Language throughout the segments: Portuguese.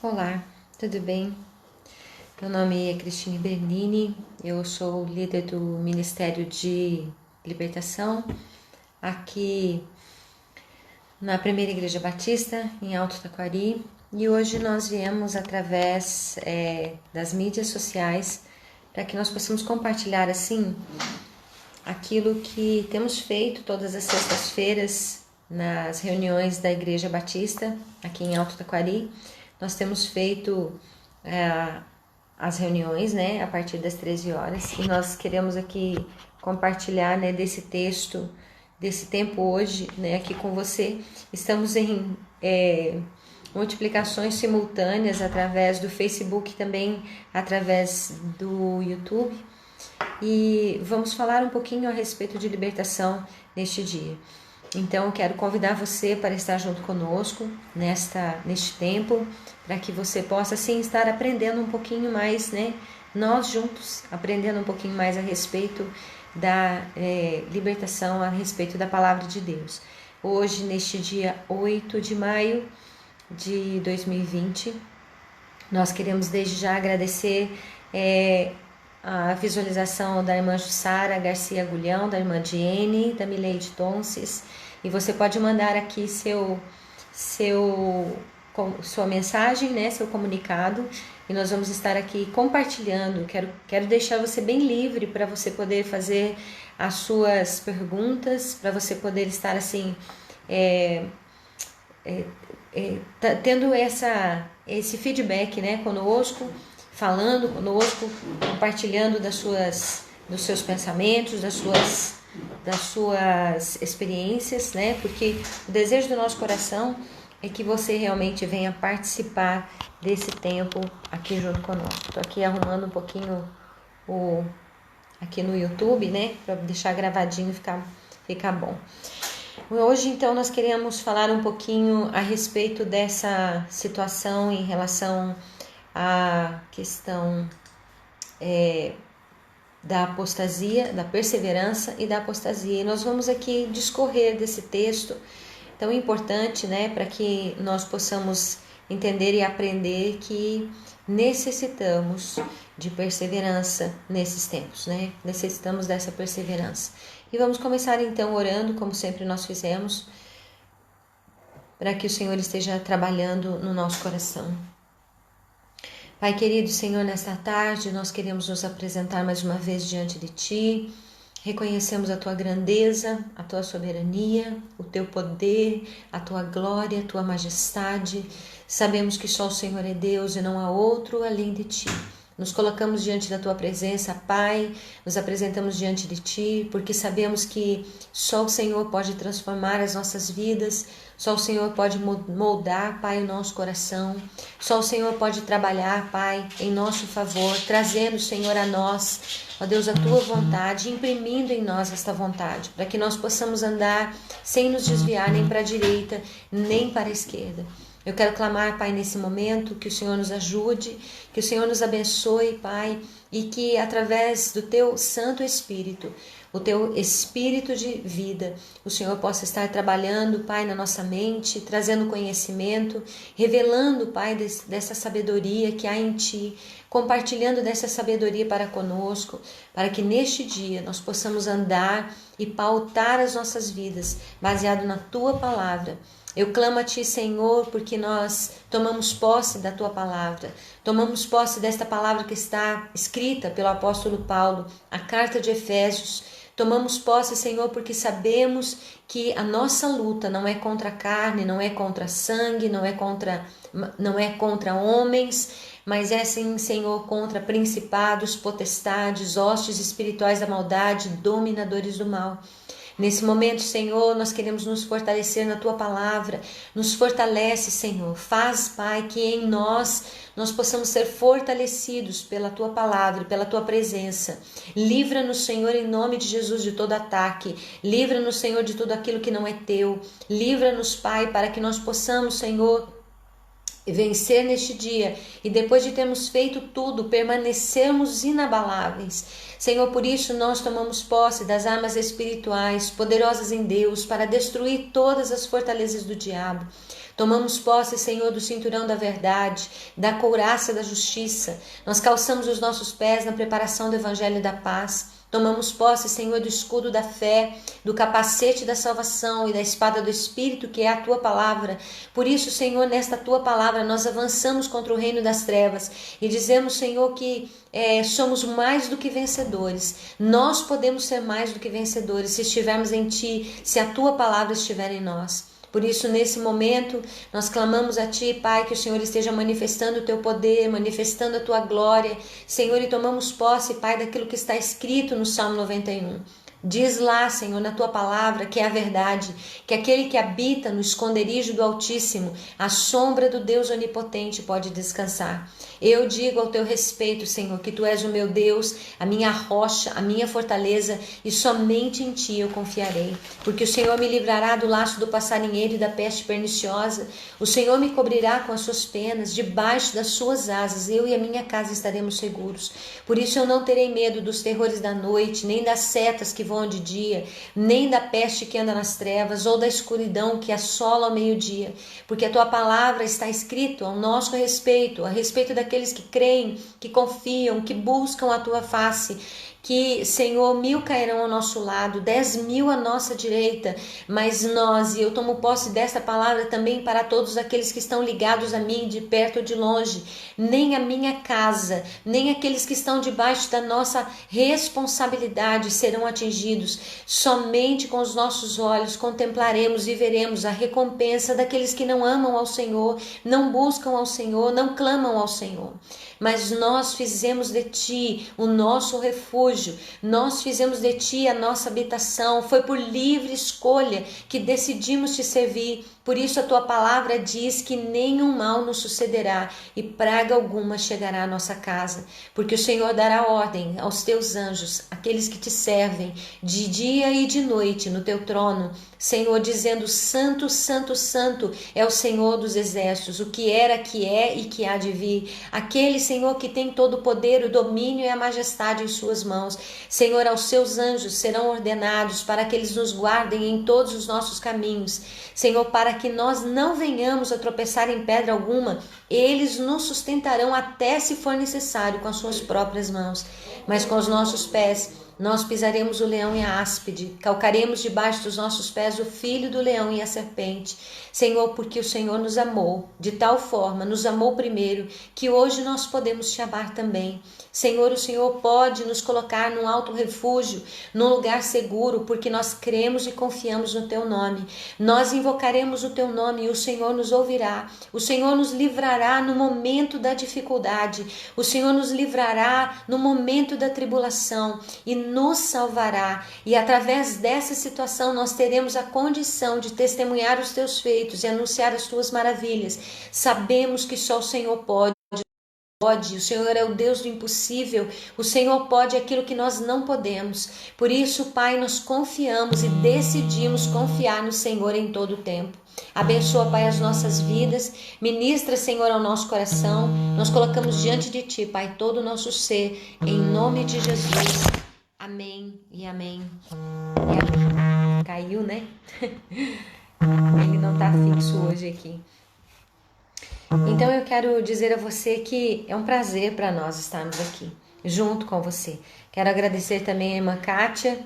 Olá, tudo bem? Meu nome é Cristine Bernini, eu sou líder do Ministério de Libertação aqui na Primeira Igreja Batista, em Alto Taquari, e hoje nós viemos através das mídias sociais para que nós possamos compartilhar assim aquilo que temos feito todas as sextas-feiras nas reuniões da Igreja Batista aqui em Alto Taquari. Nós temos feito as reuniões, né, a partir das 13 horas, e nós queremos aqui compartilhar, né, desse texto, desse tempo hoje, né, aqui com você. Estamos em multiplicações simultâneas através do Facebook, também através do YouTube, e vamos falar um pouquinho a respeito de libertação neste dia. Então, eu quero convidar você para estar junto conosco neste tempo, para que você possa, assim, estar aprendendo um pouquinho mais, né? Nós juntos, aprendendo um pouquinho mais a respeito da libertação, a respeito da Palavra de Deus. Hoje, neste dia 8 de maio de 2020, nós queremos desde já agradecer a visualização da irmã Jussara Garcia Agulhão, da irmã Diene, da Mileide Tonces, e você pode mandar aqui sua mensagem, né, seu comunicado, e nós vamos estar aqui compartilhando. Quero deixar você bem livre para você poder fazer as suas perguntas, para você poder estar assim tendo esse feedback, né, conosco, falando conosco, compartilhando dos seus pensamentos, das suas experiências, né? Porque o desejo do nosso coração é que você realmente venha participar desse tempo aqui junto conosco. Estou aqui arrumando um pouquinho aqui no YouTube, né? Para deixar gravadinho ficar bom. Hoje, então, nós queremos falar um pouquinho a respeito dessa situação em relação a questão da apostasia, da perseverança e da apostasia. E nós vamos aqui discorrer desse texto tão importante, né, para que nós possamos entender e aprender que necessitamos de perseverança nesses tempos, né? Necessitamos dessa perseverança. E vamos começar então orando, como sempre nós fizemos, para que o Senhor esteja trabalhando no nosso coração. Pai querido, Senhor, nesta tarde nós queremos nos apresentar mais uma vez diante de Ti. Reconhecemos a Tua grandeza, a Tua soberania, o Teu poder, a Tua glória, a Tua majestade. Sabemos que só o Senhor é Deus e não há outro além de Ti. Nos colocamos diante da Tua presença, Pai, nos apresentamos diante de Ti, porque sabemos que só o Senhor pode transformar as nossas vidas, só o Senhor pode moldar, Pai, o nosso coração, só o Senhor pode trabalhar, Pai, em nosso favor, trazendo, Senhor, a nós, ó Deus, a Tua vontade, imprimindo em nós esta vontade, para que nós possamos andar sem nos desviar nem para a direita, nem para a esquerda. Eu quero clamar, Pai, nesse momento, que o Senhor nos ajude, que o Senhor nos abençoe, Pai, e que através do Teu Santo Espírito, o Teu Espírito de vida, o Senhor possa estar trabalhando, Pai, na nossa mente, trazendo conhecimento, revelando, Pai, dessa sabedoria que há em Ti, compartilhando dessa sabedoria para conosco, para que neste dia nós possamos andar e pautar as nossas vidas, baseado na Tua palavra. Eu clamo a Ti, Senhor, porque nós tomamos posse da Tua palavra, tomamos posse desta palavra que está escrita pelo apóstolo Paulo, a carta de Efésios. Tomamos posse, Senhor, porque sabemos que a nossa luta não é contra a carne, não é contra sangue, não é contra homens, mas é sim, Senhor, contra principados, potestades, hostes espirituais da maldade, dominadores do mal. Nesse momento, Senhor, nós queremos nos fortalecer na Tua palavra. Nos fortalece, Senhor. Faz, Pai, que em nós possamos ser fortalecidos pela Tua palavra, pela Tua presença. Livra-nos, Senhor, em nome de Jesus, de todo ataque. Livra-nos, Senhor, de tudo aquilo que não é Teu. Livra-nos, Pai, para que nós possamos, Senhor, vencer neste dia e depois de termos feito tudo, permanecermos inabaláveis. Senhor, por isso nós tomamos posse das armas espirituais poderosas em Deus para destruir todas as fortalezas do diabo, Tomamos posse, Senhor, do cinturão da verdade, da couraça da justiça. Nós calçamos os nossos pés na preparação do evangelho da paz. Tomamos posse, Senhor, do escudo da fé, do capacete da salvação e da espada do Espírito, que é a Tua palavra. Por isso, Senhor, nesta Tua palavra, nós avançamos contra o reino das trevas e dizemos, Senhor, que somos mais do que vencedores. Nós podemos ser mais do que vencedores se estivermos em Ti, se a Tua palavra estiver em nós. Por isso, nesse momento, nós clamamos a Ti, Pai, que o Senhor esteja manifestando o Teu poder, manifestando a Tua glória, Senhor, e tomamos posse, Pai, daquilo que está escrito no Salmo 91. Diz lá, Senhor, na Tua palavra, que é a verdade, que aquele que habita no esconderijo do Altíssimo, à sombra do Deus Onipotente, pode descansar. Eu digo ao Teu respeito, Senhor, que Tu és o meu Deus, a minha rocha, a minha fortaleza, e somente em Ti eu confiarei. Porque o Senhor me livrará do laço do passarinheiro e da peste perniciosa. O Senhor me cobrirá com as Suas penas, debaixo das Suas asas, eu e a minha casa estaremos seguros. Por isso eu não terei medo dos terrores da noite, nem das setas que voam de dia, nem da peste que anda nas trevas, ou da escuridão que assola ao meio-dia. Porque a Tua palavra está escrito ao nosso respeito, a respeito daqueles que creem, que confiam, que buscam a Tua face. Que, Senhor, 1000 cairão ao nosso lado, 10.000 à nossa direita, mas nós, e eu tomo posse dessa palavra também para todos aqueles que estão ligados a mim, de perto ou de longe, nem a minha casa, nem aqueles que estão debaixo da nossa responsabilidade serão atingidos. Somente com os nossos olhos contemplaremos e veremos a recompensa daqueles que não amam ao Senhor, não buscam ao Senhor, não clamam ao Senhor. Mas nós fizemos de Ti o nosso refúgio, nós fizemos de Ti a nossa habitação, foi por livre escolha que decidimos Te servir. Por isso a Tua palavra diz que nenhum mal nos sucederá e praga alguma chegará à nossa casa, porque o Senhor dará ordem aos Teus anjos, aqueles que Te servem, de dia e de noite no Teu trono, Senhor, dizendo: Santo, Santo, Santo é o Senhor dos exércitos, o que era, que é e que há de vir. Aquele, Senhor, que tem todo o poder, o domínio e a majestade em suas mãos. Senhor, aos seus anjos serão ordenados para que eles nos guardem em todos os nossos caminhos. Senhor, para que nós não venhamos a tropeçar em pedra alguma, eles nos sustentarão até se for necessário com as suas próprias mãos. Mas com os nossos pés nós pisaremos o leão e a áspide, calcaremos debaixo dos nossos pés o filho do leão e a serpente. Senhor, porque o Senhor nos amou, de tal forma nos amou primeiro, que hoje nós podemos te amar também. Senhor, o Senhor pode nos colocar num alto refúgio, num lugar seguro, porque nós cremos e confiamos no Teu nome. Nós invocaremos o Teu nome e o Senhor nos ouvirá. O Senhor nos livrará no momento da dificuldade. O Senhor nos livrará no momento da tribulação e nos salvará. E através dessa situação nós teremos a condição de testemunhar os Teus feitos e anunciar as Tuas maravilhas. Sabemos que só o Senhor pode. O Senhor é o Deus do impossível, o Senhor pode aquilo que nós não podemos. Por isso, Pai, nós confiamos e decidimos confiar no Senhor em todo o tempo. Abençoa, Pai, as nossas vidas, ministra, Senhor, ao nosso coração. Nós colocamos diante de Ti, Pai, todo o nosso ser, em nome de Jesus. Amém e amém. E amém. Caiu, né? Ele não está fixo hoje aqui. Então eu quero dizer a você que é um prazer para nós estarmos aqui, junto com você. Quero agradecer também a irmã Kátia,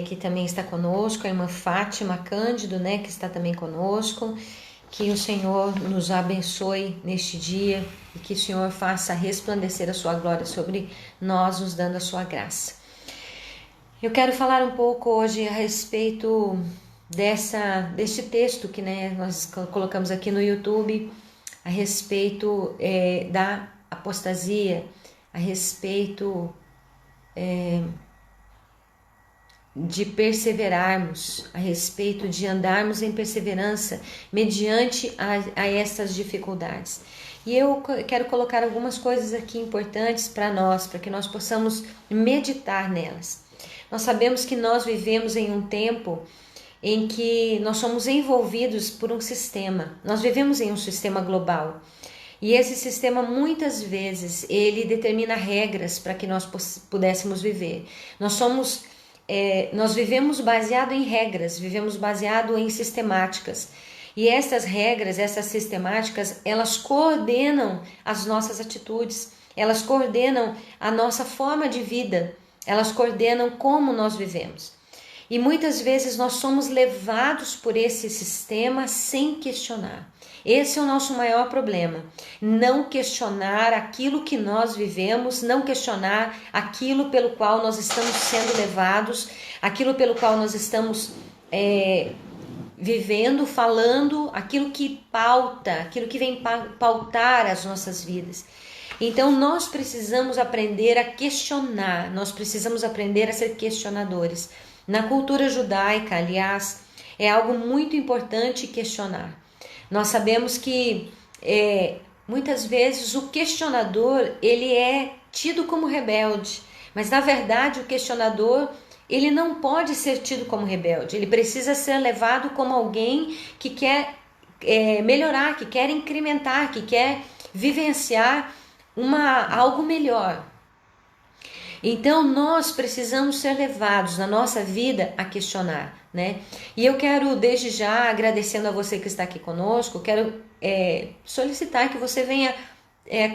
que também está conosco, a irmã Fátima Cândido, né, que está também conosco. Que o Senhor nos abençoe neste dia e que o Senhor faça resplandecer a sua glória sobre nós, nos dando a sua graça. Eu quero falar um pouco hoje a respeito deste texto que, né, nós colocamos aqui no YouTube, a respeito da apostasia, a respeito de perseverarmos, a respeito de andarmos em perseverança mediante a essas dificuldades. E eu quero colocar algumas coisas aqui importantes para nós, para que nós possamos meditar nelas. Nós sabemos que nós vivemos em um tempo em que nós somos envolvidos por um sistema. Nós vivemos em um sistema global. E esse sistema, muitas vezes, ele determina regras para que nós pudéssemos viver. Nós vivemos baseado em regras, vivemos baseado em sistemáticas. E essas regras, essas sistemáticas, elas coordenam as nossas atitudes, elas coordenam a nossa forma de vida, elas coordenam como nós vivemos. E muitas vezes nós somos levados por esse sistema sem questionar. Esse é o nosso maior problema. Não questionar aquilo que nós vivemos, não questionar aquilo pelo qual nós estamos sendo levados, aquilo pelo qual nós estamos vivendo, falando, aquilo que pauta, aquilo que vem pautar as nossas vidas. Então nós precisamos aprender a questionar, nós precisamos aprender a ser questionadores. Na cultura judaica, aliás, é algo muito importante questionar. Nós sabemos que muitas vezes o questionador ele é tido como rebelde, mas na verdade o questionador ele não pode ser tido como rebelde, ele precisa ser levado como alguém que quer melhorar, que quer incrementar, que quer vivenciar algo melhor. Então nós precisamos ser levados na nossa vida a questionar, né? E eu quero desde já, agradecendo a você que está aqui conosco, quero solicitar que você venha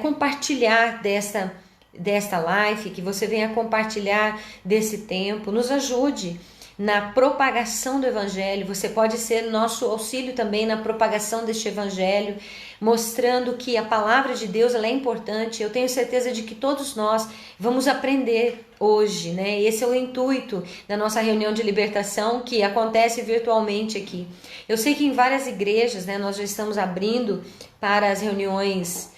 compartilhar desta live, que você venha compartilhar desse tempo, nos ajude na propagação do Evangelho. Você pode ser nosso auxílio também na propagação deste Evangelho, mostrando que a palavra de Deus ela é importante. Eu tenho certeza de que todos nós vamos aprender hoje, né? Esse é o intuito da nossa reunião de libertação que acontece virtualmente aqui. Eu sei que em várias igrejas, né, nós já estamos abrindo para as reuniões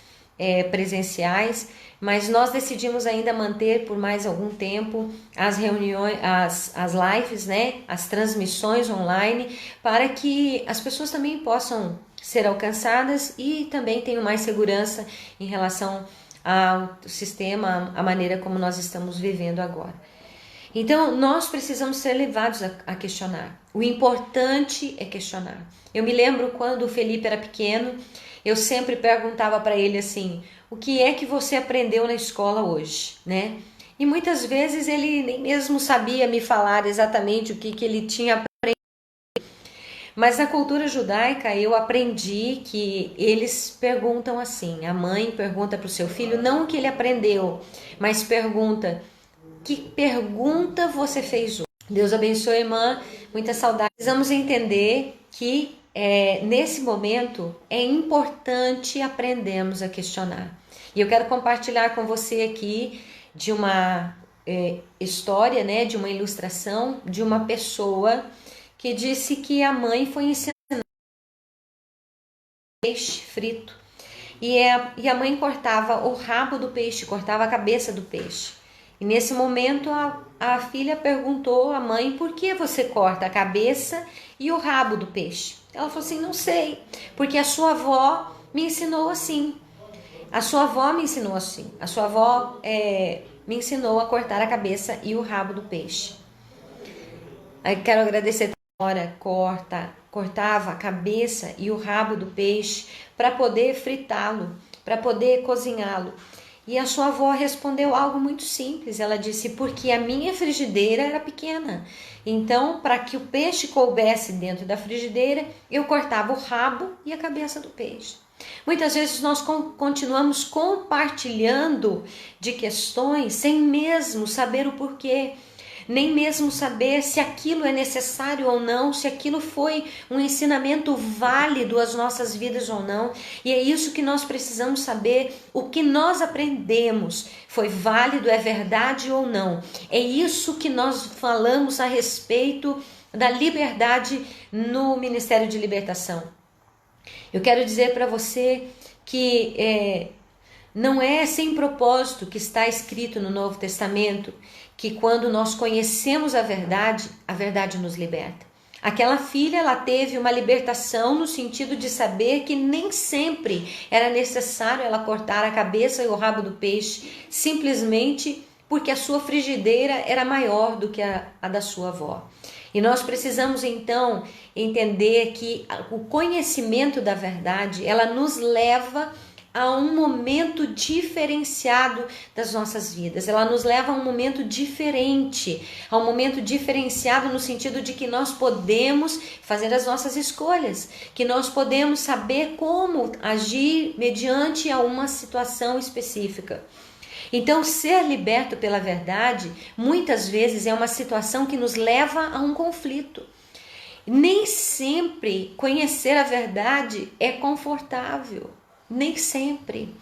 presenciais, mas nós decidimos ainda manter por mais algum tempo as reuniões, as lives, né, as transmissões online, para que as pessoas também possam ser alcançadas e também tenham mais segurança em relação ao sistema, a maneira como nós estamos vivendo agora. Então, nós precisamos ser levados a questionar. O importante é questionar. Eu me lembro quando o Felipe era pequeno, eu sempre perguntava para ele assim: o que é que você aprendeu na escola hoje, né? E muitas vezes ele nem mesmo sabia me falar exatamente o que ele tinha aprendido. Mas na cultura judaica eu aprendi que eles perguntam assim, a mãe pergunta para o seu filho, não o que ele aprendeu, mas pergunta: que pergunta você fez hoje? Deus abençoe a irmã, muita saudade. Precisamos entender que nesse momento é importante aprendermos a questionar. E eu quero compartilhar com você aqui de uma história, né, de uma ilustração de uma pessoa que disse que a mãe foi ensinar peixe frito e a mãe cortava o rabo do peixe, cortava a cabeça do peixe. E nesse momento a filha perguntou à mãe: por que você corta a cabeça e o rabo do peixe? Ela falou assim: não sei, porque a sua avó me ensinou assim. A sua avó me ensinou assim. A sua avó me ensinou a cortar a cabeça e o rabo do peixe. Aí quero agradecer a hora cortava a cabeça e o rabo do peixe para poder fritá-lo, para poder cozinhá-lo. E a sua avó respondeu algo muito simples. Ela disse: porque a minha frigideira era pequena. Então, para que o peixe coubesse dentro da frigideira, eu cortava o rabo e a cabeça do peixe. Muitas vezes nós continuamos compartilhando de questões sem mesmo saber o porquê, nem mesmo saber se aquilo é necessário ou não, se aquilo foi um ensinamento válido às nossas vidas ou não. E é isso que nós precisamos saber, o que nós aprendemos foi válido, é verdade ou não. É isso que nós falamos a respeito da liberdade no Ministério de Libertação. Eu quero dizer para você que não é sem propósito que está escrito no Novo Testamento que quando nós conhecemos a verdade nos liberta. Aquela filha, ela teve uma libertação no sentido de saber que nem sempre era necessário ela cortar a cabeça e o rabo do peixe, simplesmente porque a sua frigideira era maior do que a da sua avó. E nós precisamos então entender que o conhecimento da verdade, ela nos leva a um momento diferenciado das nossas vidas. Ela nos leva a um momento diferente, a um momento diferenciado no sentido de que nós podemos fazer as nossas escolhas, que nós podemos saber como agir mediante a uma situação específica. Então, ser liberto pela verdade, muitas vezes é uma situação que nos leva a um conflito. Nem sempre conhecer a verdade é confortável. Nem sempre.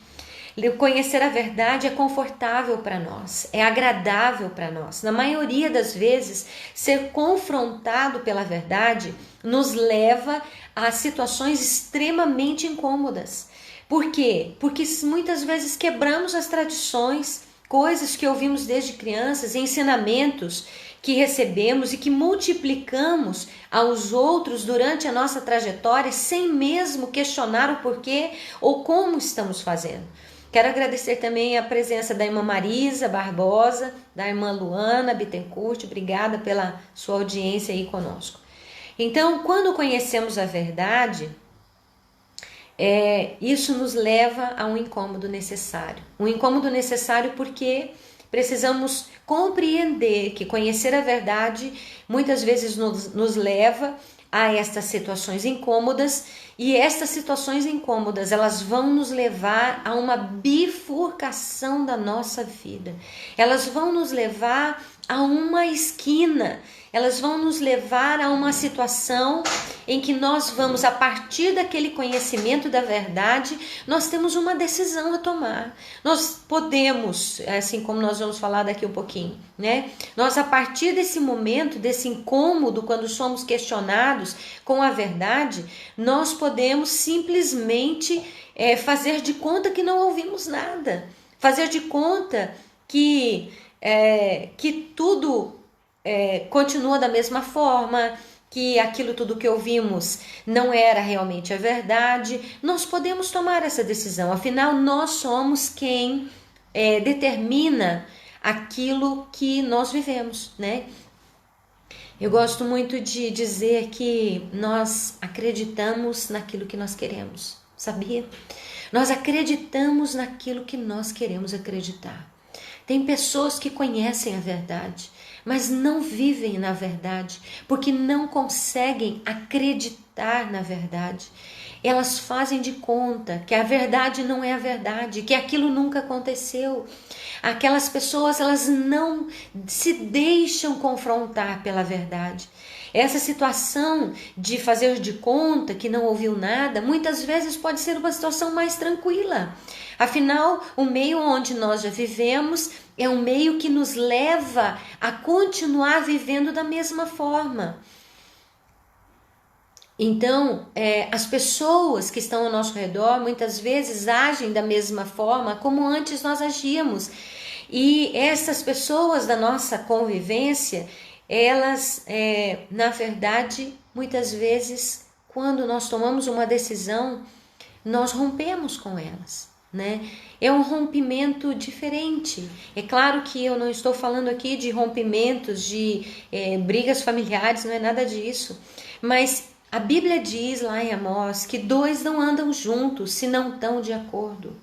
Conhecer a verdade é confortável para nós, é agradável para nós. Na maioria das vezes, ser confrontado pela verdade nos leva a situações extremamente incômodas. Por quê? Porque muitas vezes quebramos as tradições, coisas que ouvimos desde crianças, ensinamentos que recebemos e que multiplicamos aos outros durante a nossa trajetória sem mesmo questionar o porquê ou como estamos fazendo. Quero agradecer também a presença da irmã Marisa Barbosa, da irmã Luana Bittencourt, obrigada pela sua audiência aí conosco. Então, quando conhecemos a verdade, isso nos leva a um incômodo necessário. Um incômodo necessário porque precisamos compreender que conhecer a verdade muitas vezes nos leva a estas situações incômodas, e estas situações incômodas elas vão nos levar a uma bifurcação da nossa vida. Elas vão nos levar a uma esquina, elas vão nos levar a uma situação em que nós vamos, a partir daquele conhecimento da verdade, nós temos uma decisão a tomar. Nós podemos, assim como nós vamos falar daqui um pouquinho, né? Nós, a partir desse momento, desse incômodo, quando somos questionados com a verdade, nós podemos simplesmente fazer de conta que não ouvimos nada, fazer de conta que tudo continua da mesma forma, que aquilo tudo que ouvimos não era realmente a verdade. Nós podemos tomar essa decisão, afinal nós somos quem determina aquilo que nós vivemos, né? Eu gosto muito de dizer que nós acreditamos naquilo que nós queremos, sabia? Nós acreditamos naquilo que nós queremos acreditar. Tem pessoas que conhecem a verdade, mas não vivem na verdade, porque não conseguem acreditar na verdade. Elas fazem de conta que a verdade não é a verdade, que aquilo nunca aconteceu. Aquelas pessoas, elas não se deixam confrontar pela verdade. Essa situação de fazer de conta que não ouviu nada, muitas vezes pode ser uma situação mais tranquila. Afinal, o meio onde nós já vivemos é um meio que nos leva a continuar vivendo da mesma forma. Então, as pessoas que estão ao nosso redor muitas vezes agem da mesma forma como antes nós agíamos. E essas pessoas da nossa convivência, elas, na verdade, muitas vezes, quando nós tomamos uma decisão, nós rompemos com elas, né? É um rompimento diferente. É claro que eu não estou falando aqui de rompimentos, de brigas familiares, não é nada disso. Mas a Bíblia diz lá em Amós que dois não andam juntos se não estão de acordo.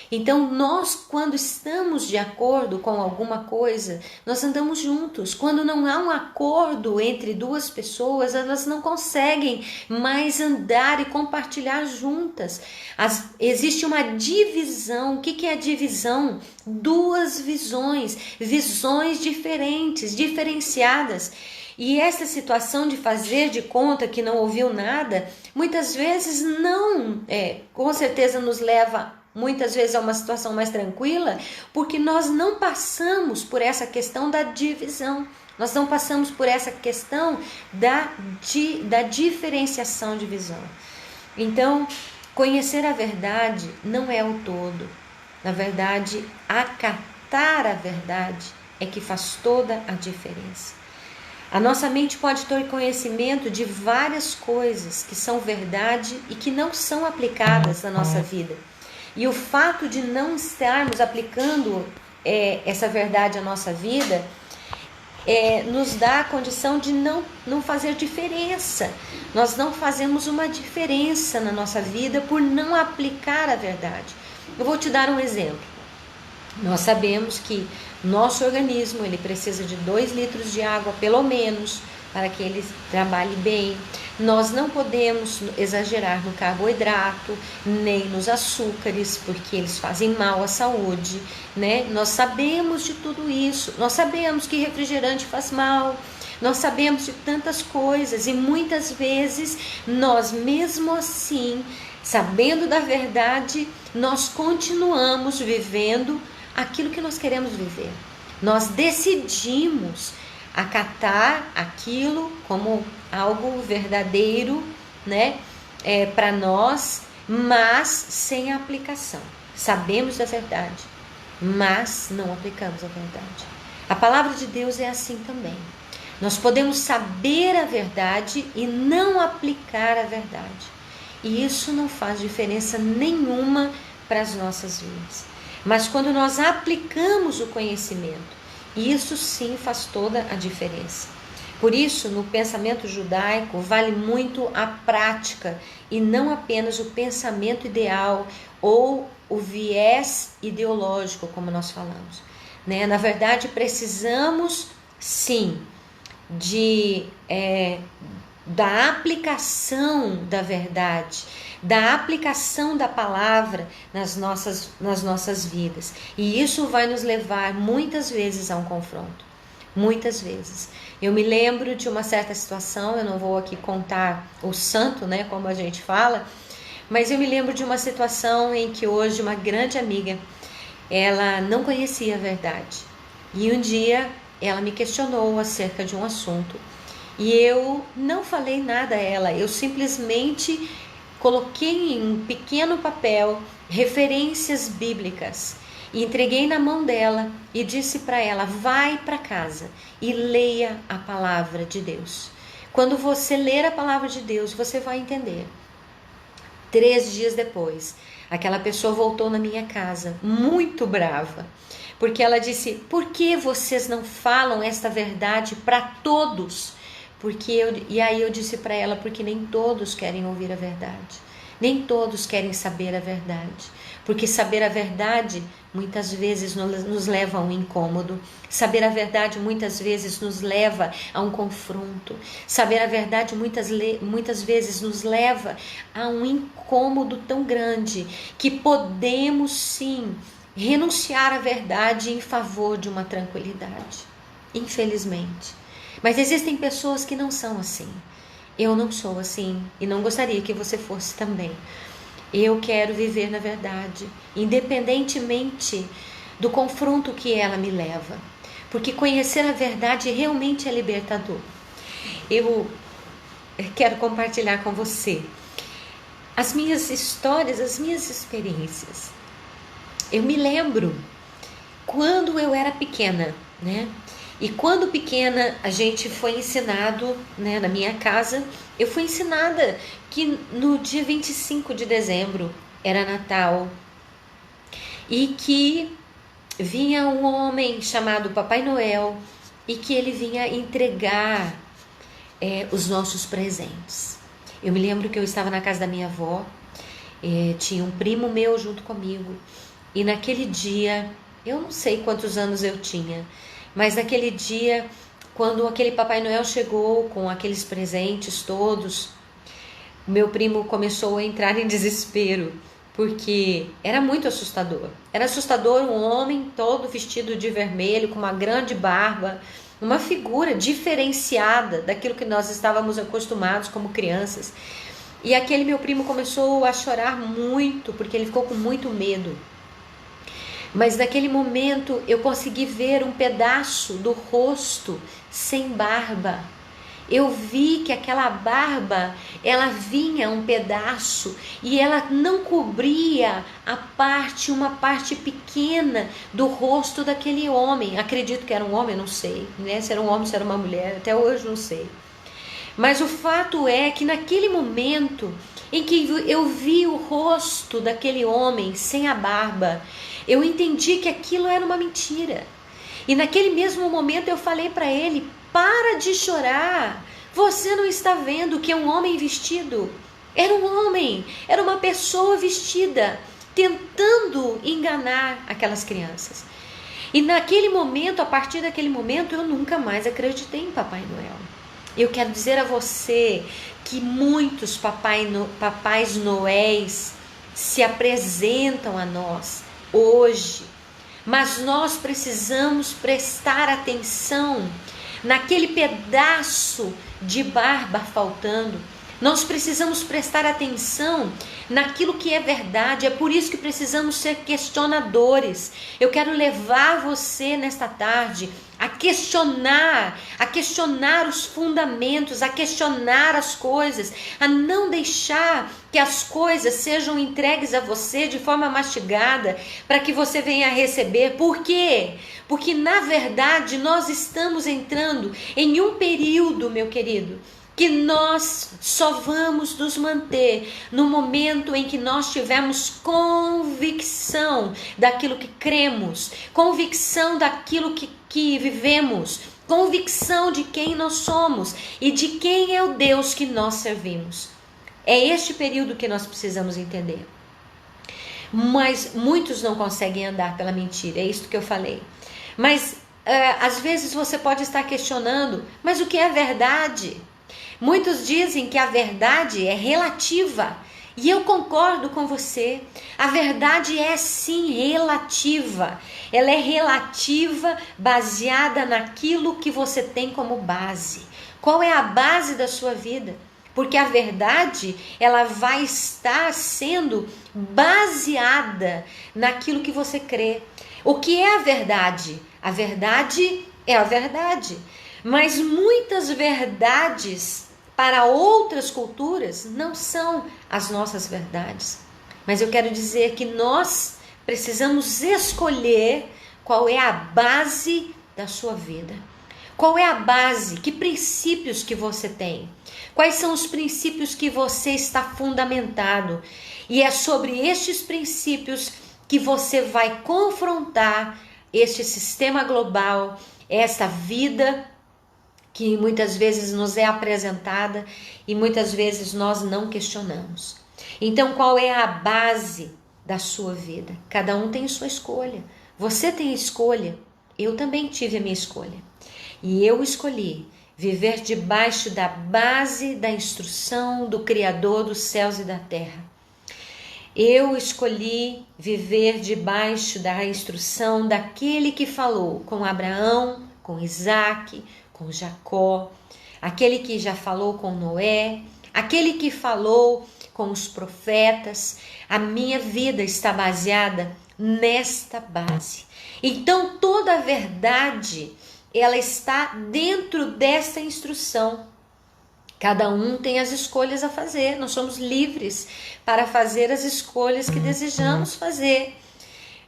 Então nós, quando estamos de acordo com alguma coisa, nós andamos juntos. Quando não há um acordo entre duas pessoas, elas não conseguem mais andar e compartilhar juntas. Existe uma divisão. O que é a divisão? Duas visões diferentes, diferenciadas. E essa situação de fazer de conta que não ouviu nada, muitas vezes com certeza nos leva muitas vezes a uma situação mais tranquila, porque nós não passamos por essa questão da divisão, nós não passamos por essa questão da diferenciação de visão. Então, conhecer a verdade não é o todo. Na verdade, acatar a verdade é que faz toda a diferença. A nossa mente pode ter conhecimento de várias coisas que são verdade e que não são aplicadas na nossa vida. E o fato de não estarmos aplicando essa verdade à nossa vida nos dá a condição de não fazer diferença. Nós não fazemos uma diferença na nossa vida por não aplicar a verdade. Eu vou te dar um exemplo. Nós sabemos que nosso organismo ele precisa de 2 litros de água pelo menos para que ele trabalhe bem. Nós não podemos exagerar no carboidrato, nem nos açúcares, porque eles fazem mal à saúde, né? Nós sabemos de tudo isso. Nós sabemos que refrigerante faz mal. Nós sabemos de tantas coisas e muitas vezes nós mesmo assim, sabendo da verdade, nós continuamos vivendo aquilo que nós queremos viver. Nós decidimos acatar aquilo como algo verdadeiro, né, para nós, mas sem aplicação. Sabemos da verdade, mas não aplicamos a verdade. A palavra de Deus é assim também. Nós podemos saber a verdade e não aplicar a verdade. E isso não faz diferença nenhuma para as nossas vidas. Mas quando nós aplicamos o conhecimento, isso sim faz toda a diferença. Por isso, no pensamento judaico, vale muito a prática e não apenas o pensamento ideal ou o viés ideológico, como nós falamos, né? Na verdade, precisamos sim da aplicação da verdade, da aplicação da palavra nas nossas vidas. E isso vai nos levar muitas vezes a um confronto. Muitas vezes. Eu me lembro de uma certa situação, eu não vou aqui contar o santo, né, como a gente fala, mas eu me lembro de uma situação em que hoje uma grande amiga, ela não conhecia a verdade. E um dia ela me questionou acerca de um assunto. E eu não falei nada a ela, eu simplesmente coloquei em um pequeno papel referências bíblicas e entreguei na mão dela e disse para ela: vai para casa e leia a palavra de Deus. Quando você ler a palavra de Deus, você vai entender. 3 dias depois, aquela pessoa voltou na minha casa muito brava, porque ela disse: por que vocês não falam esta verdade para todos? E aí eu disse para ela: porque nem todos querem ouvir a verdade, nem todos querem saber a verdade, porque saber a verdade muitas vezes nos leva a um incômodo, saber a verdade muitas vezes nos leva a um confronto, saber a verdade muitas vezes nos leva a um incômodo tão grande que podemos sim renunciar à verdade em favor de uma tranquilidade, infelizmente. Mas existem pessoas que não são assim. Eu não sou assim e não gostaria que você fosse também. Eu quero viver na verdade, independentemente do confronto que ela me leva, porque conhecer a verdade realmente é libertador. Eu quero compartilhar com você as minhas histórias, as minhas experiências. Eu me lembro quando eu era pequena, né? E quando pequena a gente foi ensinado, né, na minha casa, eu fui ensinada que no dia 25 de dezembro era Natal e que vinha um homem chamado Papai Noel e que ele vinha entregar os nossos presentes. Eu me lembro que eu estava na casa da minha avó, tinha um primo meu junto comigo e naquele dia, eu não sei quantos anos eu tinha, mas naquele dia, quando aquele Papai Noel chegou com aqueles presentes todos, meu primo começou a entrar em desespero, porque era muito assustador. Era assustador um homem todo vestido de vermelho, com uma grande barba, uma figura diferenciada daquilo que nós estávamos acostumados como crianças. E aquele meu primo começou a chorar muito, porque ele ficou com muito medo. Mas naquele momento eu consegui ver um pedaço do rosto sem barba. Eu vi que aquela barba, ela vinha um pedaço e ela não cobria uma parte pequena do rosto daquele homem. Acredito que era um homem, não sei, né? Se era um homem, se era uma mulher, até hoje não sei. Mas o fato é que naquele momento em que eu vi o rosto daquele homem sem a barba, eu entendi que aquilo era uma mentira. E naquele mesmo momento eu falei para ele: para de chorar, você não está vendo que é um homem vestido? Era um homem, era uma pessoa vestida tentando enganar aquelas crianças. E naquele momento, a partir daquele momento, eu nunca mais acreditei em Papai Noel. Eu quero dizer a você que muitos papais noéis se apresentam a nós hoje, mas nós precisamos prestar atenção naquele pedaço de barba faltando. Nós precisamos prestar atenção naquilo que é verdade. É por isso que precisamos ser questionadores. Eu quero levar você nesta tarde a questionar os fundamentos, a questionar as coisas, a não deixar que as coisas sejam entregues a você de forma mastigada para que você venha a receber. Por quê? Porque na verdade nós estamos entrando em um período, meu querido, que nós só vamos nos manter no momento em que nós tivermos convicção daquilo que cremos, convicção daquilo que vivemos, convicção de quem nós somos e de quem é o Deus que nós servimos. É este período que nós precisamos entender. Mas muitos não conseguem andar pela mentira, é isso que eu falei. Mas às vezes você pode estar questionando, mas o que é verdade? Muitos dizem que a verdade é relativa, e eu concordo com você. A verdade é sim relativa. Ela é relativa baseada naquilo que você tem como base. Qual é a base da sua vida? Porque a verdade, ela vai estar sendo baseada naquilo que você crê. O que é a verdade? A verdade é a verdade. Mas muitas verdades para outras culturas não são as nossas verdades. Mas eu quero dizer que nós precisamos escolher qual é a base da sua vida. Qual é a base? Que princípios que você tem? Quais são os princípios que você está fundamentado? E é sobre estes princípios que você vai confrontar este sistema global, esta vida que muitas vezes nos é apresentada e muitas vezes nós não questionamos. Então, qual é a base da sua vida? Cada um tem sua escolha. Você tem escolha. Eu também tive a minha escolha. E eu escolhi viver debaixo da base da instrução do Criador dos céus e da terra. Eu escolhi viver debaixo da instrução daquele que falou com Abraão, com Isaac, com Jacó, aquele que já falou com Noé, aquele que falou com os profetas. A minha vida está baseada nesta base. Então toda a verdade, ela está dentro dessa instrução. Cada um tem as escolhas a fazer, nós somos livres para fazer as escolhas que desejamos fazer.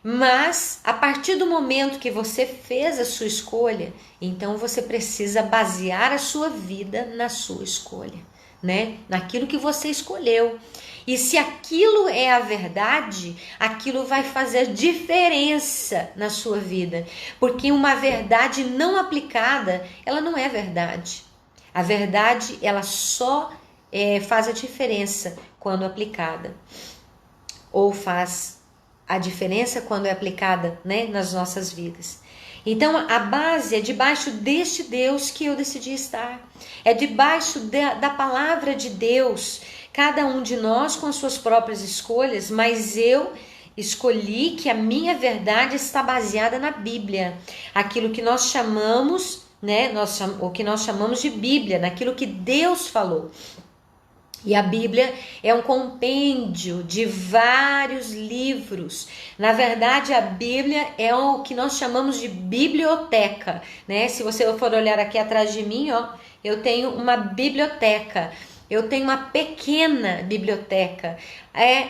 Mas a partir do momento que você fez a sua escolha, então você precisa basear a sua vida na sua escolha, né? Naquilo que você escolheu. E se aquilo é a verdade, aquilo vai fazer diferença na sua vida. Porque uma verdade não aplicada, ela não é verdade. A verdade, ela só faz a diferença quando aplicada. Ou faz a diferença quando é aplicada, né, nas nossas vidas. Então a base é debaixo deste Deus que eu decidi estar. É debaixo da palavra de Deus. Cada um de nós com as suas próprias escolhas, mas eu escolhi que a minha verdade está baseada na Bíblia. Aquilo que nós chamamos, né, o que nós chamamos de Bíblia, naquilo que Deus falou. E a Bíblia é um compêndio de vários livros. Na verdade, a Bíblia é o que nós chamamos de biblioteca, né? Se você for olhar aqui atrás de mim, ó, eu tenho uma biblioteca. Eu tenho uma pequena biblioteca. É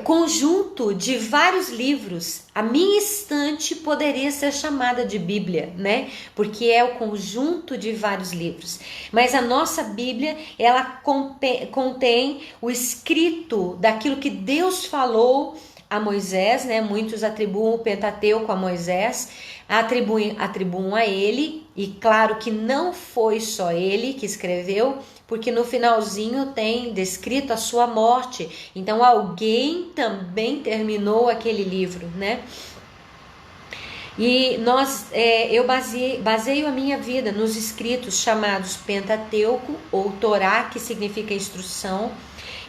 conjunto de vários livros. A minha estante poderia ser chamada de Bíblia, né? Porque é o conjunto de vários livros. Mas a nossa Bíblia, ela contém o escrito daquilo que Deus falou a Moisés, né? Muitos atribuem o Pentateuco a Moisés, atribuem a ele, e claro que não foi só ele que escreveu, porque no finalzinho tem descrito a sua morte, então alguém também terminou aquele livro, né? E eu baseio a minha vida nos escritos chamados Pentateuco ou Torá, que significa instrução,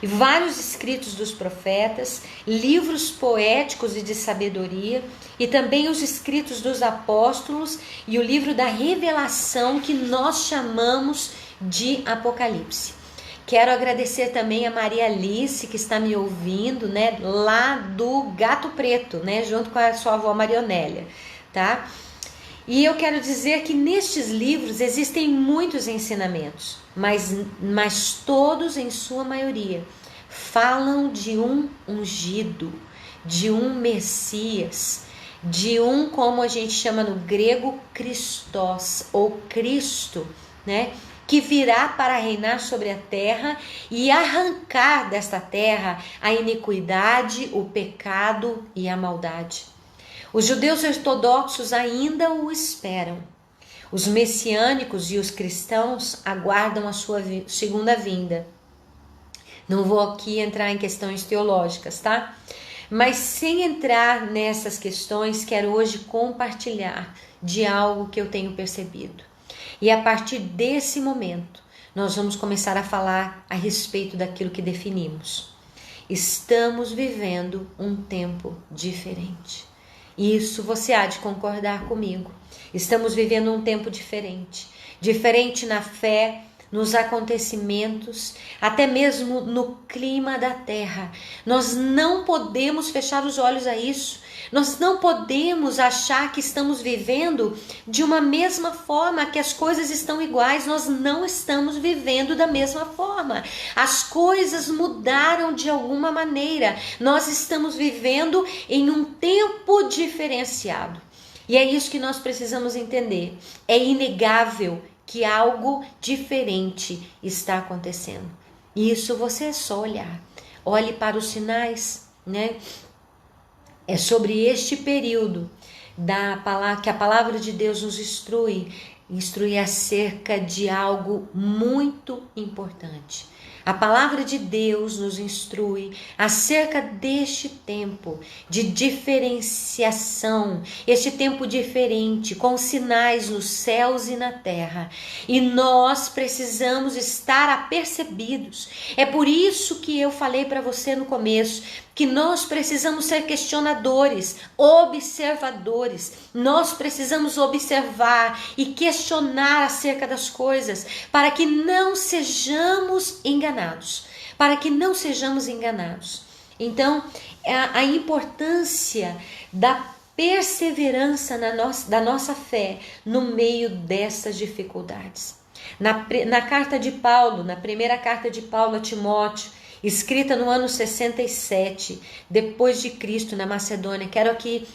e vários escritos dos profetas, livros poéticos e de sabedoria, e também os escritos dos apóstolos e o livro da revelação que nós chamamos de Apocalipse. Quero agradecer também a Maria Alice, que está me ouvindo, né, lá do Gato Preto, né, junto com a sua avó Marionélia, tá? E eu quero dizer que nestes livros existem muitos ensinamentos, mas todos, em sua maioria, falam de um ungido, de um Messias, de um, como a gente chama no grego, Christos, ou Cristo, né? Que virá para reinar sobre a terra e arrancar desta terra a iniquidade, o pecado e a maldade. Os judeus ortodoxos ainda o esperam. Os messiânicos e os cristãos aguardam a sua segunda vinda. Não vou aqui entrar em questões teológicas, tá? Mas sem entrar nessas questões, quero hoje compartilhar de algo que eu tenho percebido. E a partir desse momento, nós vamos começar a falar a respeito daquilo que definimos. Estamos vivendo um tempo diferente. Isso você há de concordar comigo. Estamos vivendo um tempo diferente. Diferente na fé, nos acontecimentos, até mesmo no clima da terra. Nós não podemos fechar os olhos a isso. Nós não podemos achar que estamos vivendo de uma mesma forma, que as coisas estão iguais. Nós não estamos vivendo da mesma forma. As coisas mudaram de alguma maneira. Nós estamos vivendo em um tempo diferenciado. E é isso que nós precisamos entender. É inegável que algo diferente está acontecendo. E isso você é só olhar. Olhe para os sinais, né? É sobre este período que a palavra de Deus nos instrui acerca de algo muito importante. A palavra de Deus nos instrui acerca deste tempo de diferenciação, este tempo diferente, com sinais nos céus e na terra. E nós precisamos estar apercebidos. É por isso que eu falei para você no começo, que nós precisamos ser questionadores, observadores. Nós precisamos observar e questionar acerca das coisas para que não sejamos enganados. Então, a importância da perseverança da nossa fé no meio dessas dificuldades. Na carta de Paulo, na primeira carta de Paulo a Timóteo, escrita no ano 67, depois de Cristo, na Macedônia, quero aqui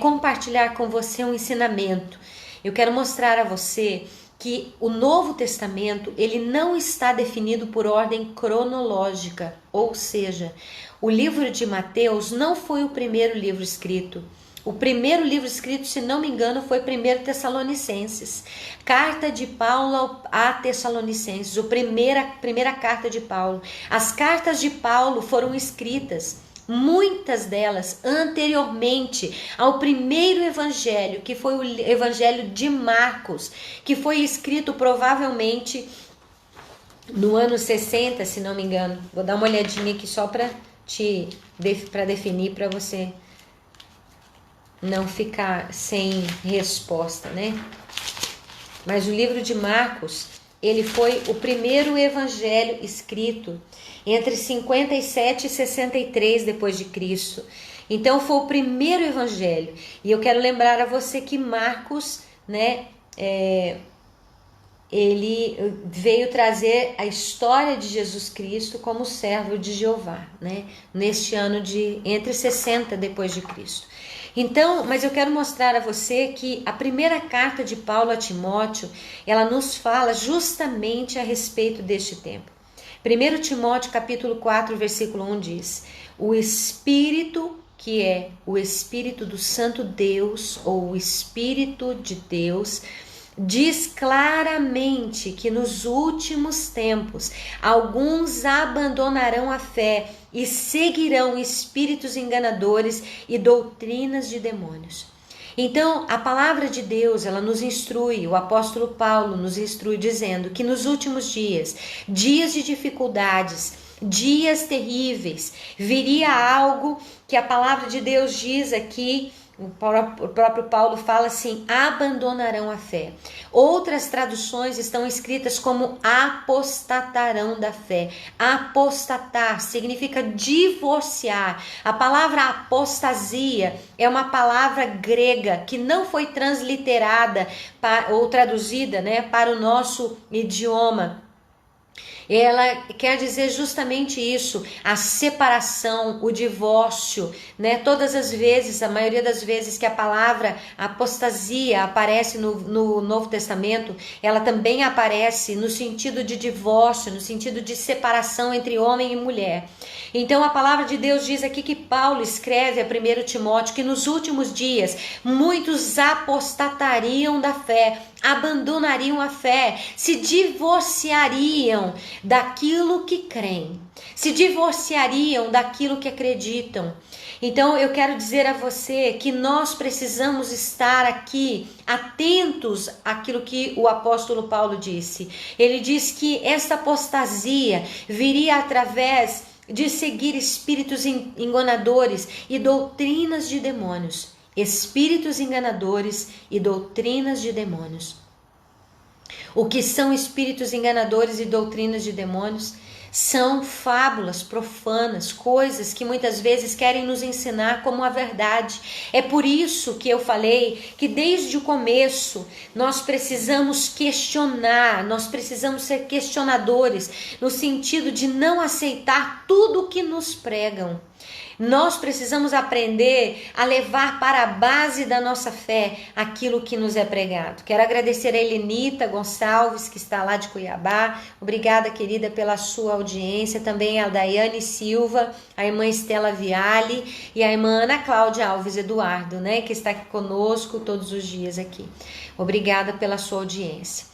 compartilhar com você um ensinamento. Eu quero mostrar a você que o Novo Testamento, ele não está definido por ordem cronológica, ou seja, o livro de Mateus não foi o primeiro livro escrito. O primeiro livro escrito, se não me engano, foi 1 Tessalonicenses. Carta de Paulo a Tessalonicenses, a primeira carta de Paulo. As cartas de Paulo foram escritas, muitas delas, anteriormente ao primeiro evangelho, que foi o evangelho de Marcos, que foi escrito provavelmente no ano 60, se não me engano. Vou dar uma olhadinha aqui só para definir, para você não ficar sem resposta, né? Mas o livro de Marcos, ele foi o primeiro evangelho escrito entre 57 e 63 depois de Cristo. Então foi o primeiro evangelho. E eu quero lembrar a você que Marcos, né, ele veio trazer a história de Jesus Cristo como servo de Jeová, né, neste ano de entre 60 depois de Cristo. Então, mas eu quero mostrar a você que a primeira carta de Paulo a Timóteo, ela nos fala justamente a respeito deste tempo. 1 Timóteo capítulo 4, versículo 1 diz: o Espírito que é o Espírito do Santo Deus, ou o Espírito de Deus, diz claramente que nos últimos tempos alguns abandonarão a fé e seguirão espíritos enganadores e doutrinas de demônios. Então, a palavra de Deus, ela nos instrui, o apóstolo Paulo nos instrui dizendo que nos últimos dias, dias de dificuldades, dias terríveis, viria algo que a palavra de Deus diz aqui. O próprio Paulo fala assim: abandonarão a fé. Outras traduções estão escritas como apostatarão da fé. Apostatar significa divorciar. A palavra apostasia é uma palavra grega que não foi transliterada ou traduzida, para o nosso idioma. Ela quer dizer justamente isso, a separação, o divórcio, Todas as vezes, a maioria das vezes que a palavra apostasia aparece no Novo Testamento, ela também aparece no sentido de divórcio, no sentido de separação entre homem e mulher. Então a palavra de Deus diz aqui que Paulo escreve a 1 Timóteo que nos últimos dias muitos apostatariam da fé, abandonariam a fé, se divorciariam daquilo que creem, se divorciariam daquilo que acreditam. Então eu quero dizer a você que nós precisamos estar aqui atentos àquilo que o apóstolo Paulo disse. Ele diz que essa apostasia viria através de seguir espíritos enganadores e doutrinas de demônios. Espíritos enganadores e doutrinas de demônios. O que são espíritos enganadores e doutrinas de demônios? São fábulas profanas, coisas que muitas vezes querem nos ensinar como a verdade. É por isso que eu falei que desde o começo nós precisamos questionar, nós precisamos ser questionadores, no sentido de não aceitar tudo o que nos pregam. Nós precisamos aprender a levar para a base da nossa fé aquilo que nos é pregado. Quero agradecer a Helenita Gonçalves, que está lá de Cuiabá. Obrigada, querida, pela sua audiência. Também a Daiane Silva, a irmã Estela Viale e a irmã Ana Cláudia Alves Eduardo, que está aqui conosco todos os dias aqui. Obrigada pela sua audiência.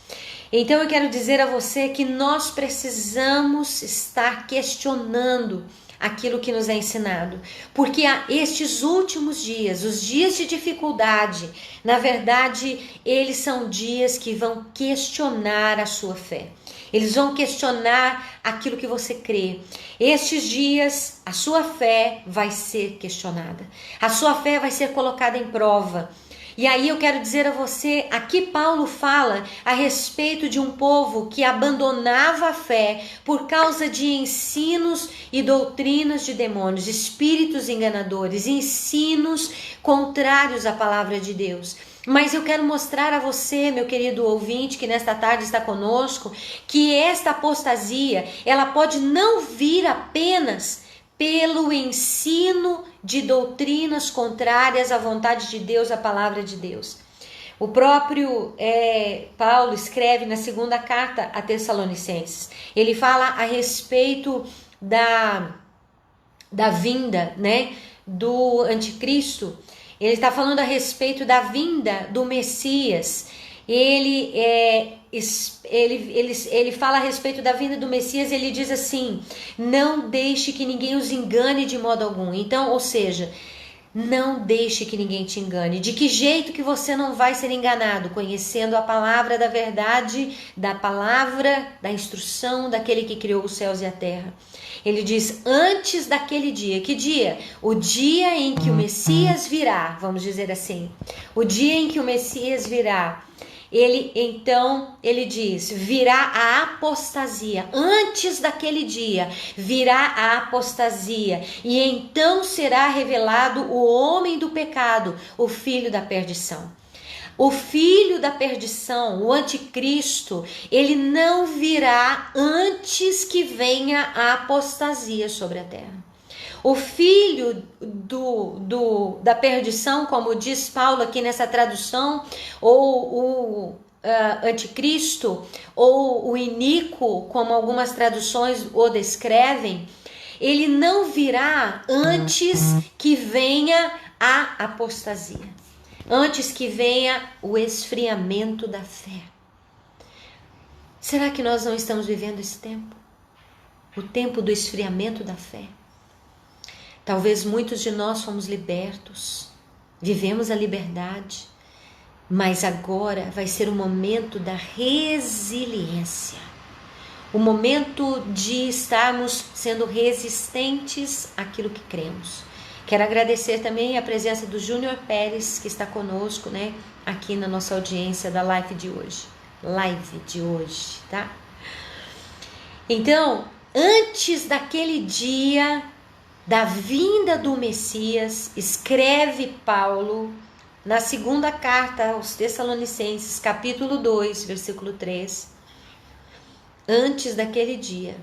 Então eu quero dizer a você que nós precisamos estar questionando aquilo que nos é ensinado, porque estes últimos dias, os dias de dificuldade, na verdade, eles são dias que vão questionar a sua fé. Eles vão questionar aquilo que você crê. Estes dias, a sua fé vai ser questionada. A sua fé vai ser colocada em prova. E aí eu quero dizer a você, aqui Paulo fala a respeito de um povo que abandonava a fé por causa de ensinos e doutrinas de demônios, espíritos enganadores, ensinos contrários à palavra de Deus. Mas eu quero mostrar a você, meu querido ouvinte, que nesta tarde está conosco, que esta apostasia, ela pode não vir apenas pelo ensino de doutrinas contrárias à vontade de Deus, à palavra de Deus. O próprio Paulo escreve na segunda carta a Tessalonicenses. Ele fala a respeito da vinda, do anticristo. Ele está falando a respeito da vinda do Messias. Ele fala a respeito da vinda do Messias. Ele diz assim: não deixe que ninguém os engane de modo algum. Então, ou seja, não deixe que ninguém te engane. De que jeito que você não vai ser enganado? Conhecendo a palavra da verdade, da palavra da instrução daquele que criou os céus e a terra. Ele diz, antes daquele dia. Que dia? O dia em que o Messias virá, vamos dizer assim. O dia em que o Messias virá. Ele diz, virá a apostasia. Antes daquele dia virá a apostasia. E então será revelado o homem do pecado, o filho da perdição. O filho da perdição, o anticristo, ele não virá antes que venha a apostasia sobre a terra. O filho da perdição, como diz Paulo aqui nessa tradução, ou o anticristo, ou o iníquo, como algumas traduções o descrevem, ele não virá antes que venha a apostasia, antes que venha o esfriamento da fé. Será que nós não estamos vivendo esse tempo? O tempo do esfriamento da fé. Talvez muitos de nós fomos libertos, vivemos a liberdade, mas agora vai ser o momento da resiliência, o momento de estarmos sendo resistentes àquilo que cremos. Quero agradecer também a presença do Júnior Pérez, que está conosco, né, aqui na nossa audiência da live de hoje, tá? Então, antes daquele dia da vinda do Messias, escreve Paulo na segunda carta aos Tessalonicenses, capítulo 2, versículo 3, antes daquele dia,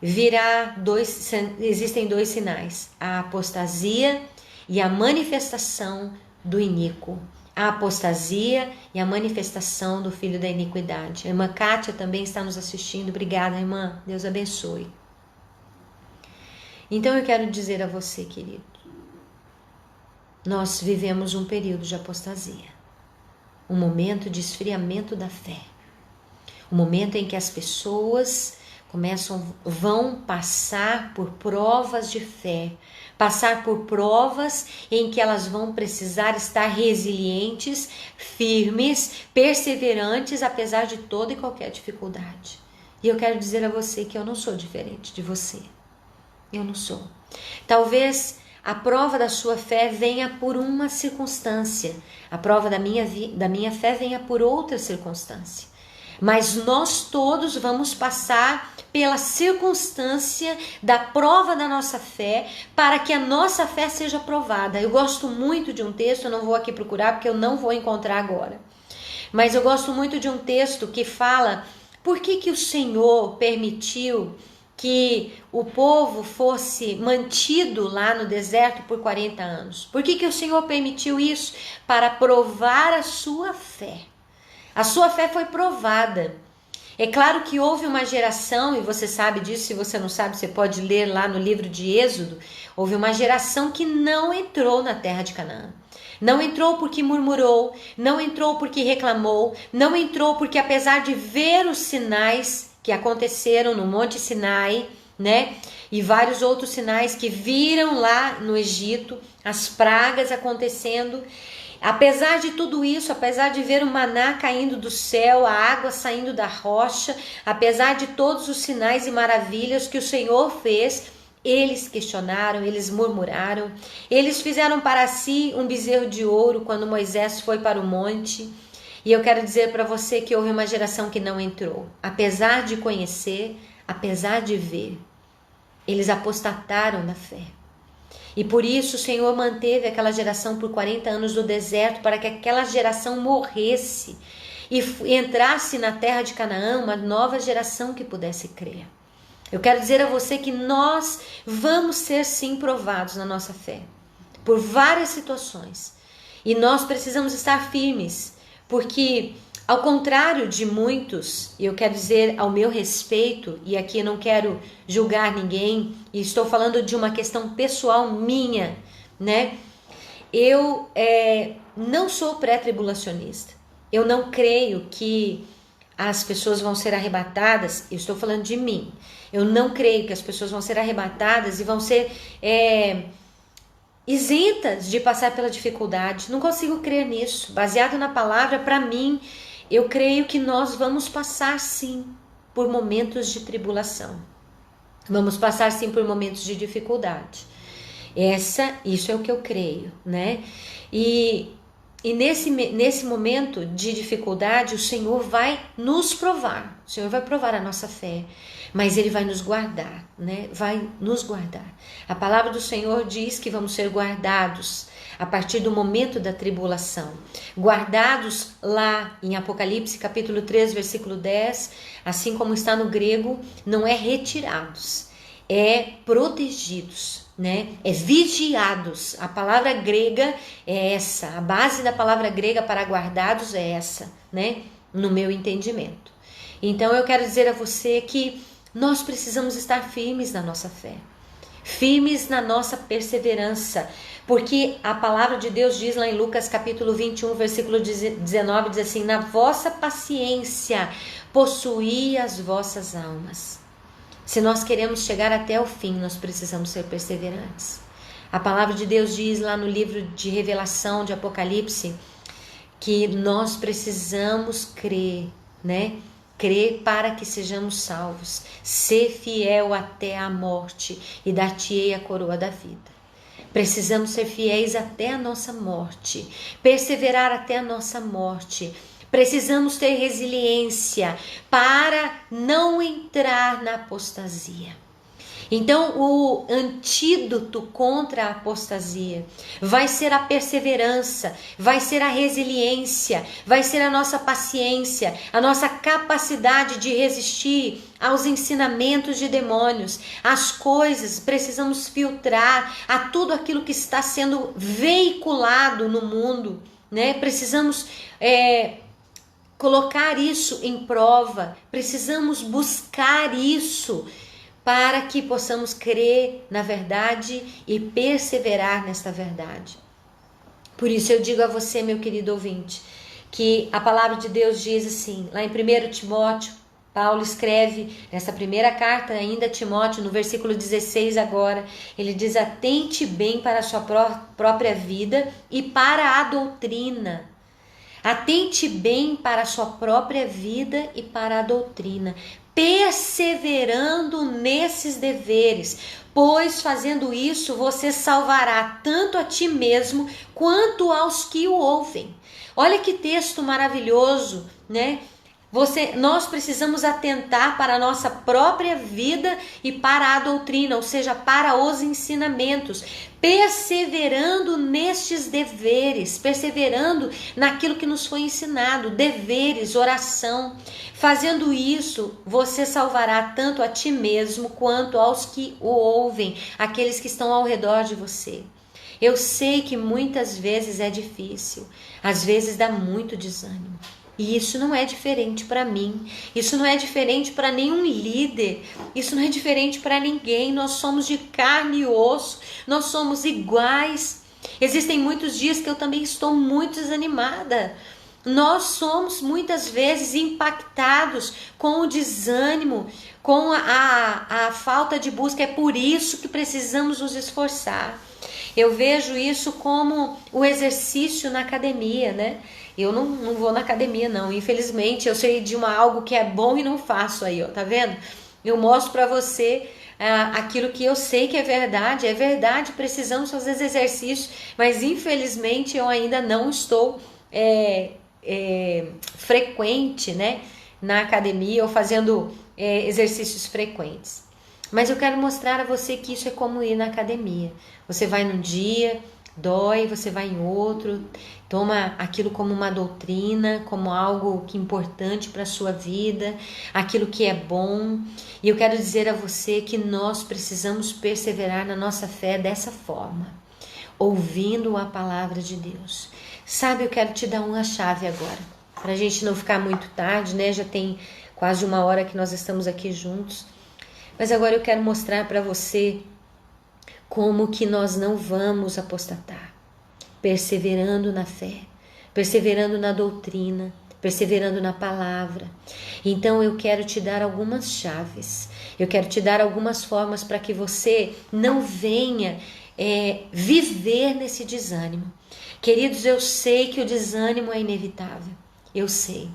existem dois sinais, a apostasia e a manifestação do iníquo. A apostasia e a manifestação do filho da iniquidade. A irmã Kátia também está nos assistindo. Obrigada, irmã. Deus abençoe. Então eu quero dizer a você, querido, nós vivemos um período de apostasia, um momento de esfriamento da fé, um momento em que as pessoas vão passar por provas de fé, passar por provas em que elas vão precisar estar resilientes, firmes, perseverantes, apesar de toda e qualquer dificuldade. E eu quero dizer a você que eu não sou diferente de você. Eu não sou. Talvez a prova da sua fé venha por uma circunstância, a prova da minha fé venha por outra circunstância. Mas nós todos vamos passar pela circunstância da prova da nossa fé, para que a nossa fé seja provada. Eu gosto muito de um texto, eu não vou aqui procurar porque eu não vou encontrar agora. Mas eu gosto muito de um texto que fala por que o Senhor permitiu que o povo fosse mantido lá no deserto por 40 anos. Por que o Senhor permitiu isso? Para provar a sua fé. A sua fé foi provada. É claro que houve uma geração, e você sabe disso, se você não sabe, você pode ler lá no livro de Êxodo, houve uma geração que não entrou na terra de Canaã. Não entrou porque murmurou, não entrou porque reclamou, não entrou porque apesar de ver os sinais que aconteceram no Monte Sinai, né, e vários outros sinais que viram lá no Egito, as pragas acontecendo, apesar de tudo isso, apesar de ver o maná caindo do céu, a água saindo da rocha, apesar de todos os sinais e maravilhas que o Senhor fez, eles questionaram, eles murmuraram, eles fizeram para si um bezerro de ouro quando Moisés foi para o monte. E eu quero dizer para você que houve uma geração que não entrou, apesar de conhecer, apesar de ver, eles apostataram na fé. E por isso o Senhor manteve aquela geração por 40 anos no deserto, para que aquela geração morresse e entrasse na terra de Canaã uma nova geração que pudesse crer. Eu quero dizer a você que nós vamos ser sim provados na nossa fé, por várias situações. E nós precisamos estar firmes, porque ao contrário de muitos, e eu quero dizer ao meu respeito, e aqui eu não quero julgar ninguém, e estou falando de uma questão pessoal minha, né? Eu não sou pré-tribulacionista. Eu não creio que as pessoas vão ser arrebatadas, eu estou falando de mim. Eu não creio que as pessoas vão ser arrebatadas e vão ser isentas de passar pela dificuldade. Não consigo crer nisso. Baseado na palavra, para mim, eu creio que nós vamos passar sim por momentos de tribulação. Vamos passar sim por momentos de dificuldade. Isso é o que eu creio, né? E nesse momento de dificuldade, o Senhor vai nos provar. O Senhor vai provar a nossa fé, mas Ele vai nos guardar, né? Vai nos guardar. A palavra do Senhor diz que vamos ser guardados a partir do momento da tribulação. Guardados lá em Apocalipse capítulo 3, versículo 10, assim como está no grego, não é retirados, é protegidos, né? É vigiados. A palavra grega é essa, a base da palavra grega para guardados é essa, né? No meu entendimento. Então eu quero dizer a você que nós precisamos estar firmes na nossa fé. firmes na nossa perseverança, porque a palavra de Deus diz lá em Lucas capítulo 21, versículo 19, diz assim: na vossa paciência possuí as vossas almas. Se nós queremos chegar até o fim, nós precisamos ser perseverantes. A palavra de Deus diz lá no livro de Revelação, de Apocalipse, que nós precisamos crer, né? Crer para que sejamos salvos. Ser fiel até a morte e dar-te-ei a coroa da vida. Precisamos ser fiéis até a nossa morte, perseverar até a nossa morte. Precisamos ter resiliência para não entrar na apostasia. Então, o antídoto contra a apostasia vai ser a perseverança, vai ser a resiliência, vai ser a nossa paciência, a nossa capacidade de resistir aos ensinamentos de demônios, às coisas. Precisamos filtrar a tudo aquilo que está sendo veiculado no mundo, né? Precisamos colocar isso em prova, precisamos buscar isso, para que possamos crer na verdade e perseverar nesta verdade. Por isso eu digo a você, meu querido ouvinte, que a palavra de Deus diz assim, lá em 1 Timóteo, Paulo escreve nessa primeira carta ainda a Timóteo, no versículo 16 agora, ele diz: atente bem para a sua própria vida e para a doutrina. Atente bem para a sua própria vida e para a doutrina, perseverando nesses deveres, pois fazendo isso você salvará tanto a ti mesmo quanto aos que o ouvem. Olha que texto maravilhoso, né? Nós precisamos atentar para a nossa própria vida e para a doutrina, ou seja, para os ensinamentos, perseverando nestes deveres, perseverando naquilo que nos foi ensinado, deveres, oração. Fazendo isso, você salvará tanto a ti mesmo quanto aos que o ouvem, aqueles que estão ao redor de você. Eu sei que muitas vezes é difícil, às vezes dá muito desânimo. E isso não é diferente para mim, isso não é diferente para nenhum líder, isso não é diferente para ninguém. Nós somos de carne e osso, nós somos iguais. Existem muitos dias que eu também estou muito desanimada. Nós somos muitas vezes impactados com o desânimo, com a falta de busca. É por isso que precisamos nos esforçar. Eu vejo isso como o exercício na academia, né? Eu não vou na academia não, infelizmente. Eu sei de algo que é bom e não faço aí, ó, tá vendo? Eu mostro para você aquilo que eu sei que é verdade, precisamos fazer exercícios, mas infelizmente eu ainda não estou frequente, né, na academia ou fazendo exercícios frequentes. Mas eu quero mostrar a você que isso é como ir na academia. Você vai num dia, dói, você vai em outro, toma aquilo como uma doutrina, como algo que é importante para a sua vida, aquilo que é bom. E eu quero dizer a você que nós precisamos perseverar na nossa fé dessa forma, ouvindo a palavra de Deus. Sabe, eu quero te dar uma chave agora, para a gente não ficar muito tarde, né? Já tem quase 1 hora que nós estamos aqui juntos. Mas agora eu quero mostrar para você como que nós não vamos apostatar, perseverando na fé, perseverando na doutrina, perseverando na palavra. Então eu quero te dar algumas chaves, eu quero te dar algumas formas para que você não venha viver nesse desânimo. Queridos, eu sei que o desânimo é inevitável, eu sei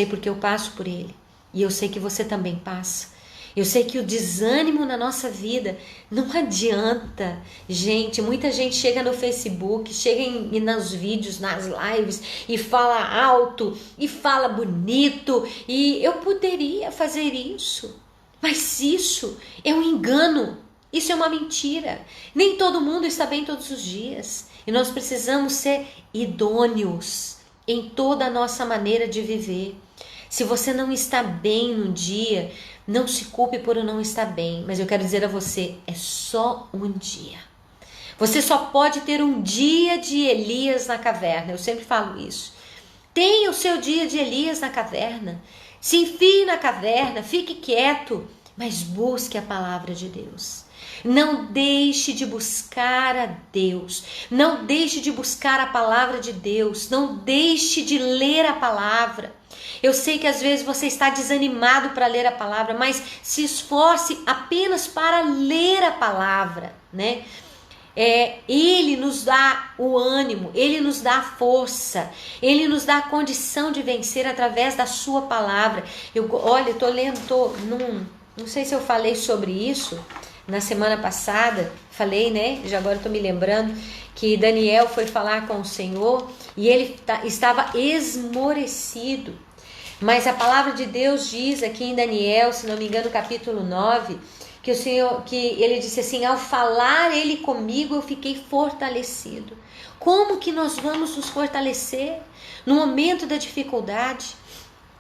porque eu passo por ele, e eu sei que você também passa. Eu sei que o desânimo na nossa vida não adianta, gente. Muita gente chega no Facebook, chega nos vídeos, nas lives e fala alto e fala bonito. E eu poderia fazer isso, mas isso é um engano, isso é uma mentira. Nem todo mundo está bem todos os dias e nós precisamos ser idôneos em toda a nossa maneira de viver. Se você não está bem no dia, não se culpe por não estar bem, mas eu quero dizer a você, é só um dia. Você só pode ter um dia de Elias na caverna, eu sempre falo isso. Tenha o seu dia de Elias na caverna, se enfie na caverna, fique quieto, mas busque a palavra de Deus. Não deixe de buscar a Deus. Não deixe de buscar a palavra de Deus. Não deixe de ler a palavra. Eu sei que às vezes você está desanimado para ler a palavra, mas se esforce apenas para ler a palavra, né? Ele nos dá o ânimo, Ele nos dá a força, Ele nos dá a condição de vencer através da sua palavra. Olha, eu estou lendo, não sei se eu falei sobre isso na semana passada, falei, né? Já agora estou me lembrando que Daniel foi falar com o Senhor e ele estava esmorecido. Mas a palavra de Deus diz aqui em Daniel, se não me engano, capítulo 9, que o Senhor, que ele disse assim: ao falar ele comigo, eu fiquei fortalecido. Como que nós vamos nos fortalecer no momento da dificuldade?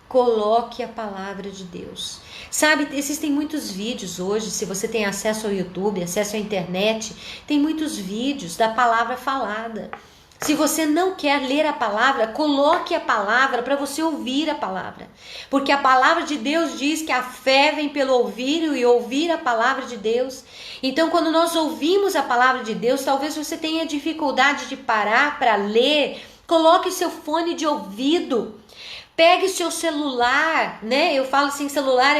Coloque a palavra de Deus. Sabe, existem muitos vídeos hoje, se você tem acesso ao YouTube, acesso à internet, tem muitos vídeos da palavra falada. Se você não quer ler a palavra, coloque a palavra para você ouvir a palavra. Porque a palavra de Deus diz que a fé vem pelo ouvir e ouvir a palavra de Deus. Então, quando nós ouvimos a palavra de Deus, talvez você tenha dificuldade de parar para ler. Coloque o seu fone de ouvido. Pegue o seu celular, né? Eu falo assim, celular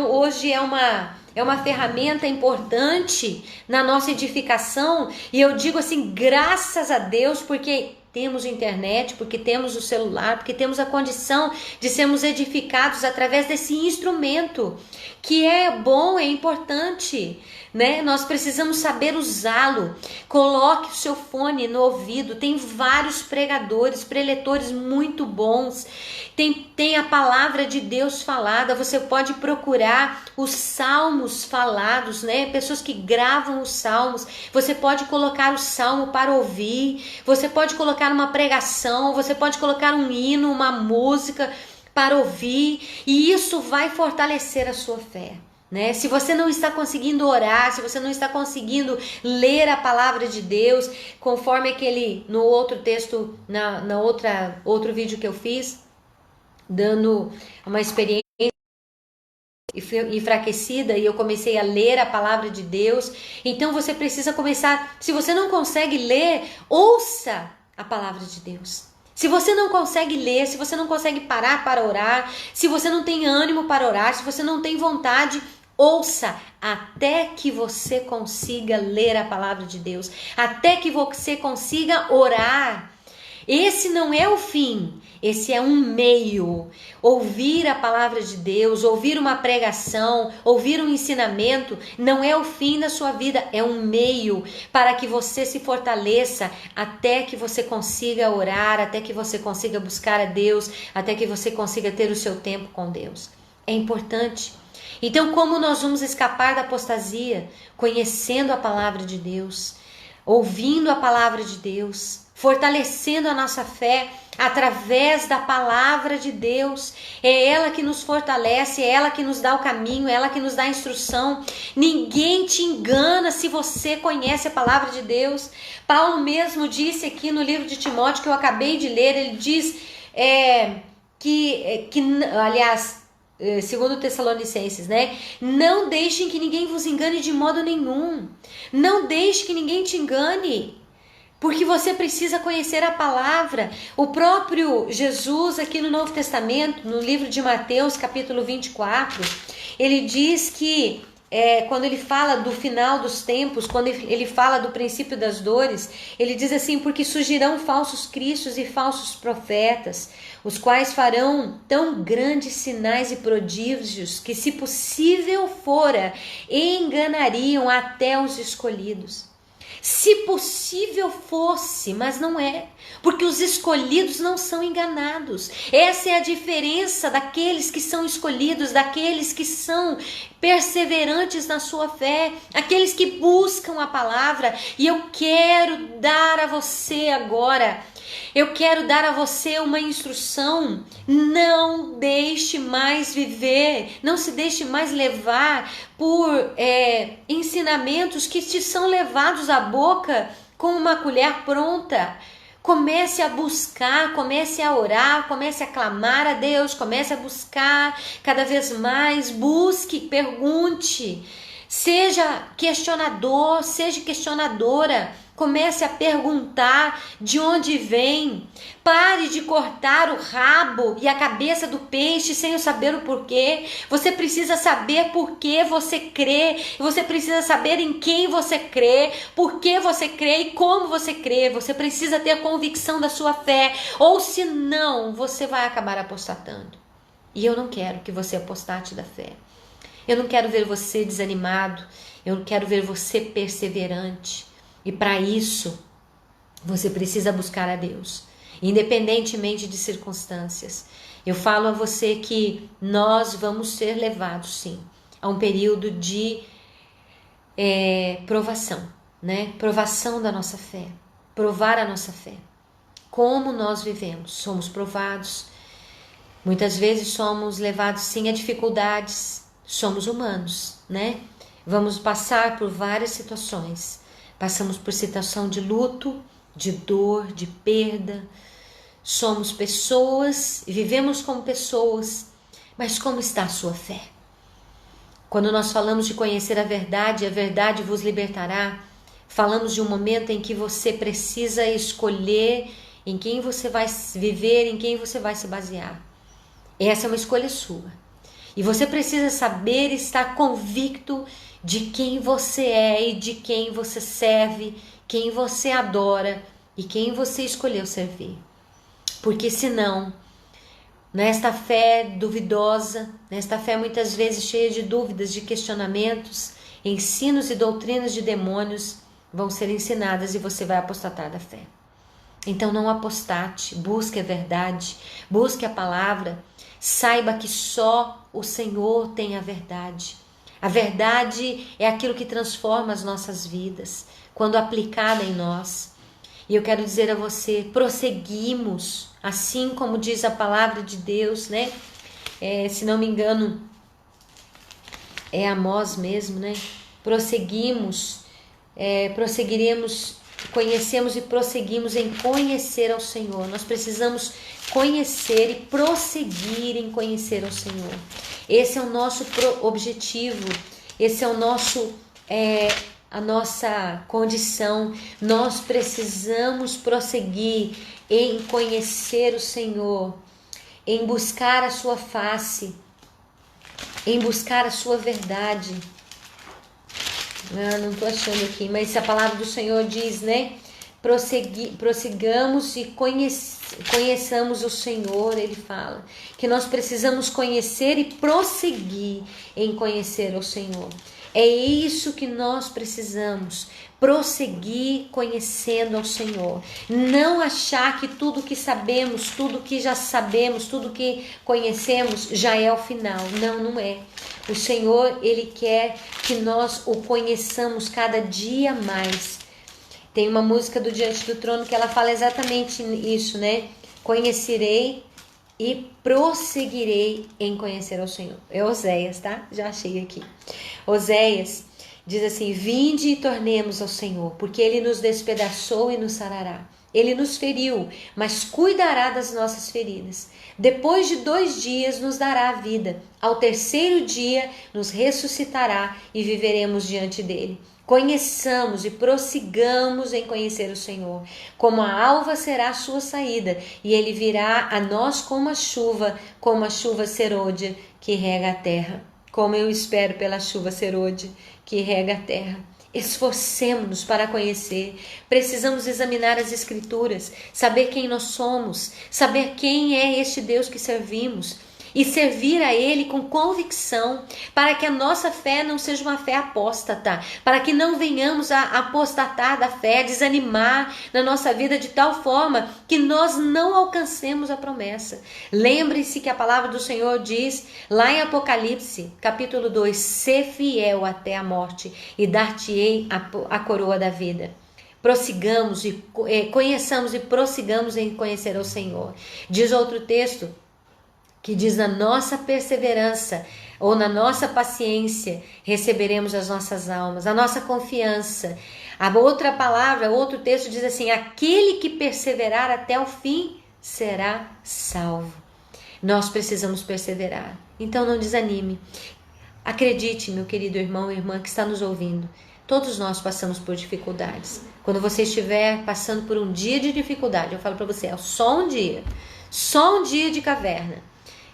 hoje é uma ferramenta importante na nossa edificação, e eu digo assim, graças a Deus, porque temos internet, porque temos o celular, porque temos a condição de sermos edificados através desse instrumento, que é bom, é importante, né? Nós precisamos saber usá-lo. Coloque o seu fone no ouvido. Tem vários pregadores, preletores muito bons. Tem a palavra de Deus falada. Você pode procurar os salmos falados, né? Pessoas que gravam os salmos. Você pode colocar o salmo para ouvir. Você pode colocar uma pregação. Você pode colocar um hino, uma música para ouvir. E isso vai fortalecer a sua fé. Né? Se você não está conseguindo orar, se você não está conseguindo ler a palavra de Deus, conforme aquele no outro texto, outro vídeo que eu fiz, dando uma experiência enfraquecida, e eu comecei a ler a palavra de Deus. Então você precisa começar. Se você não consegue ler, ouça a palavra de Deus. Se você não consegue ler, se você não consegue parar para orar, se você não tem ânimo para orar, se você não tem vontade, ouça até que você consiga ler a palavra de Deus, até que você consiga orar. Esse não é o fim, esse é um meio. Ouvir a palavra de Deus, ouvir uma pregação, ouvir um ensinamento, não é o fim da sua vida, é um meio para que você se fortaleça até que você consiga orar, até que você consiga buscar a Deus, até que você consiga ter o seu tempo com Deus. É importante. Então, como nós vamos escapar da apostasia? Conhecendo a palavra de Deus, ouvindo a palavra de Deus, fortalecendo a nossa fé através da palavra de Deus. É ela que nos fortalece, é ela que nos dá o caminho, é ela que nos dá a instrução. Ninguém te engana se você conhece a palavra de Deus. Paulo mesmo disse aqui no livro de Timóteo, que eu acabei de ler, ele diz aliás, segundo Tessalonicenses, né? Não deixem que ninguém vos engane de modo nenhum. Não deixe que ninguém te engane, porque você precisa conhecer a palavra. O próprio Jesus aqui no Novo Testamento, no livro de Mateus, capítulo 24, ele diz que quando ele fala do final dos tempos, quando ele fala do princípio das dores, ele diz assim: porque surgirão falsos cristos e falsos profetas, os quais farão tão grandes sinais e prodígios que, se possível fora, enganariam até os escolhidos. Se possível fosse, mas não é, porque os escolhidos não são enganados. Essa é a diferença daqueles que são escolhidos, daqueles que são perseverantes na sua fé, aqueles que buscam a palavra. E eu quero dar a você agora, eu quero dar a você uma instrução. Não deixe mais viver, não se deixe mais levar por ensinamentos que te são levados à boca com uma colher pronta. Comece a buscar, comece a orar, comece a clamar a Deus, comece a buscar cada vez mais, busque, pergunte. Seja questionador, seja questionadora. Comece a perguntar de onde vem. Pare de cortar o rabo e a cabeça do peixe sem saber o porquê. Você precisa saber por que você crê. Você precisa saber em quem você crê, por que você crê e como você crê. Você precisa ter a convicção da sua fé, ou senão você vai acabar apostatando. E eu não quero que você apostate da fé. Eu não quero ver você desanimado. Eu quero ver você perseverante. E para isso, você precisa buscar a Deus, independentemente de circunstâncias. Eu falo a você que nós vamos ser levados, sim, a um período de provação, né? Provação da nossa fé, provar a nossa fé. Como nós vivemos, somos provados. Muitas vezes somos levados, sim, a dificuldades. Somos humanos, né? Vamos passar por várias situações. Passamos por situação de luto, de dor, de perda. Somos pessoas e vivemos como pessoas. Mas como está a sua fé? Quando nós falamos de conhecer a verdade vos libertará. Falamos de um momento em que você precisa escolher em quem você vai viver, em quem você vai se basear. Essa é uma escolha sua. E você precisa saber e estar convicto de quem você é e de quem você serve, quem você adora e quem você escolheu servir. Porque senão, nesta fé duvidosa, nesta fé muitas vezes cheia de dúvidas, de questionamentos, ensinos e doutrinas de demônios vão ser ensinadas e você vai apostatar da fé. Então não apostate, busque a verdade, busque a palavra, saiba que só o Senhor tem a verdade. A verdade é aquilo que transforma as nossas vidas, quando aplicada em nós. E eu quero dizer a você, prosseguimos, assim como diz a palavra de Deus, né? Se não me engano, é Amós mesmo, né? Prosseguimos, prosseguiremos, conhecemos e prosseguimos em conhecer ao Senhor. Nós precisamos conhecer e prosseguir em conhecer ao Senhor. Esse é o nosso objetivo, esse é o nosso, a nossa condição. Nós precisamos prosseguir em conhecer o Senhor, em buscar a sua face, em buscar a sua verdade. Não estou achando aqui, mas a palavra do Senhor diz, né? Prossigamos e conheçamos o Senhor. Ele fala que nós precisamos conhecer e prosseguir em conhecer o Senhor. É isso que nós precisamos, prosseguir conhecendo ao Senhor. Não achar que tudo que sabemos, tudo que já sabemos, tudo que conhecemos já é o final. Não, não é. O Senhor, Ele quer que nós o conheçamos cada dia mais. Tem uma música do Diante do Trono que ela fala exatamente isso, né? Conhecerei e prosseguirei em conhecer ao Senhor. É Oséias, tá? Já achei aqui. Oséias diz assim: vinde e tornemos ao Senhor, porque Ele nos despedaçou e nos sarará. Ele nos feriu, mas cuidará das nossas feridas. Depois de 2 dias nos dará a vida. Ao 3º dia nos ressuscitará e viveremos diante dele. Conheçamos e prossigamos em conhecer o Senhor. Como a alva será a sua saída, e ele virá a nós como a chuva serôdia que rega a terra. Como eu espero pela chuva serôdia que rega a terra. Esforcemos-nos para conhecer. Precisamos examinar as Escrituras, saber quem nós somos, saber quem é este Deus que servimos e servir a Ele com convicção, para que a nossa fé não seja uma fé apóstata, para que não venhamos a apostatar da fé, desanimar na nossa vida de tal forma que nós não alcancemos a promessa. Lembre-se que a palavra do Senhor diz lá em Apocalipse, capítulo 2, sê fiel até a morte e dar-te-ei a coroa da vida. Prossigamos e conheçamos e prossigamos em conhecer ao Senhor. Diz outro texto que diz: na nossa perseverança ou na nossa paciência receberemos as nossas almas, a nossa confiança. A outra palavra, outro texto diz assim: aquele que perseverar até o fim será salvo. Nós precisamos perseverar, então não desanime. Acredite, meu querido irmão e irmã que está nos ouvindo, todos nós passamos por dificuldades. Quando você estiver passando por um dia de dificuldade, eu falo para você, é só um dia de caverna.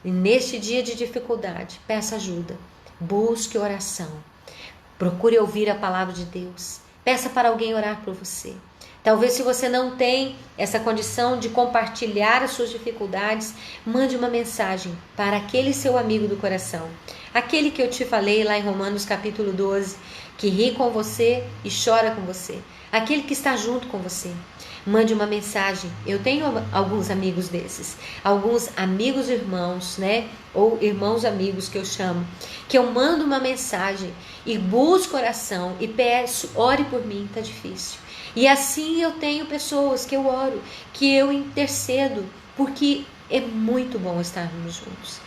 E neste dia de dificuldade, peça ajuda, busque oração, procure ouvir a palavra de Deus, peça para alguém orar por você. Talvez se você não tem essa condição de compartilhar as suas dificuldades, mande uma mensagem para aquele seu amigo do coração. Aquele que eu te falei lá em Romanos capítulo 12, que ri com você e chora com você. Aquele que está junto com você. Mande uma mensagem. Eu tenho alguns amigos desses. Alguns amigos irmãos, né? Ou irmãos amigos que eu chamo. Que eu mando uma mensagem e busco oração e peço, ore por mim, tá difícil. E assim eu tenho pessoas que eu oro, que eu intercedo, porque é muito bom estarmos juntos.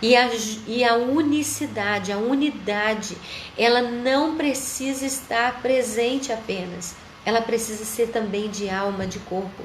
E a unicidade, a unidade, ela não precisa estar presente apenas, ela precisa ser também de alma, de corpo.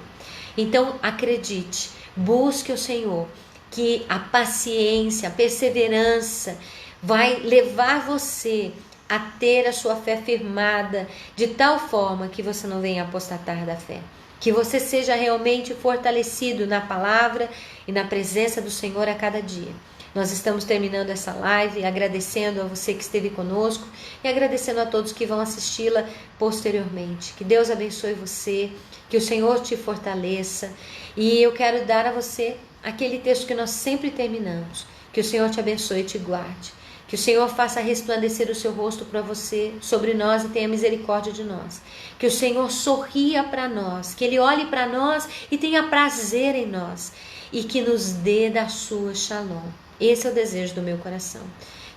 Então acredite, busque o Senhor, que a paciência, a perseverança vai levar você a ter a sua fé firmada de tal forma que você não venha apostatar da fé. Que você seja realmente fortalecido na palavra e na presença do Senhor a cada dia. Nós estamos terminando essa live agradecendo a você que esteve conosco e agradecendo a todos que vão assisti-la posteriormente. Que Deus abençoe você, que o Senhor te fortaleça. E eu quero dar a você aquele texto que nós sempre terminamos. Que o Senhor te abençoe e te guarde. Que o Senhor faça resplandecer o seu rosto para você, sobre nós, e tenha misericórdia de nós. Que o Senhor sorria para nós, que Ele olhe para nós e tenha prazer em nós. E que nos dê da sua shalom. Esse é o desejo do meu coração.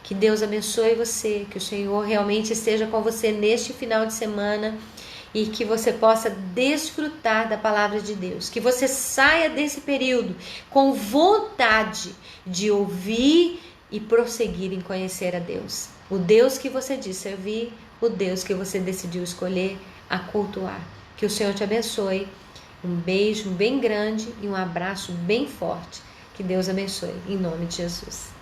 Que Deus abençoe você, que o Senhor realmente esteja com você neste final de semana e que você possa desfrutar da palavra de Deus. Que você saia desse período com vontade de ouvir e prosseguir em conhecer a Deus. O Deus que você diz servir, o Deus que você decidiu escolher a cultuar. Que o Senhor te abençoe. Um beijo bem grande e um abraço bem forte. Que Deus abençoe. Em nome de Jesus.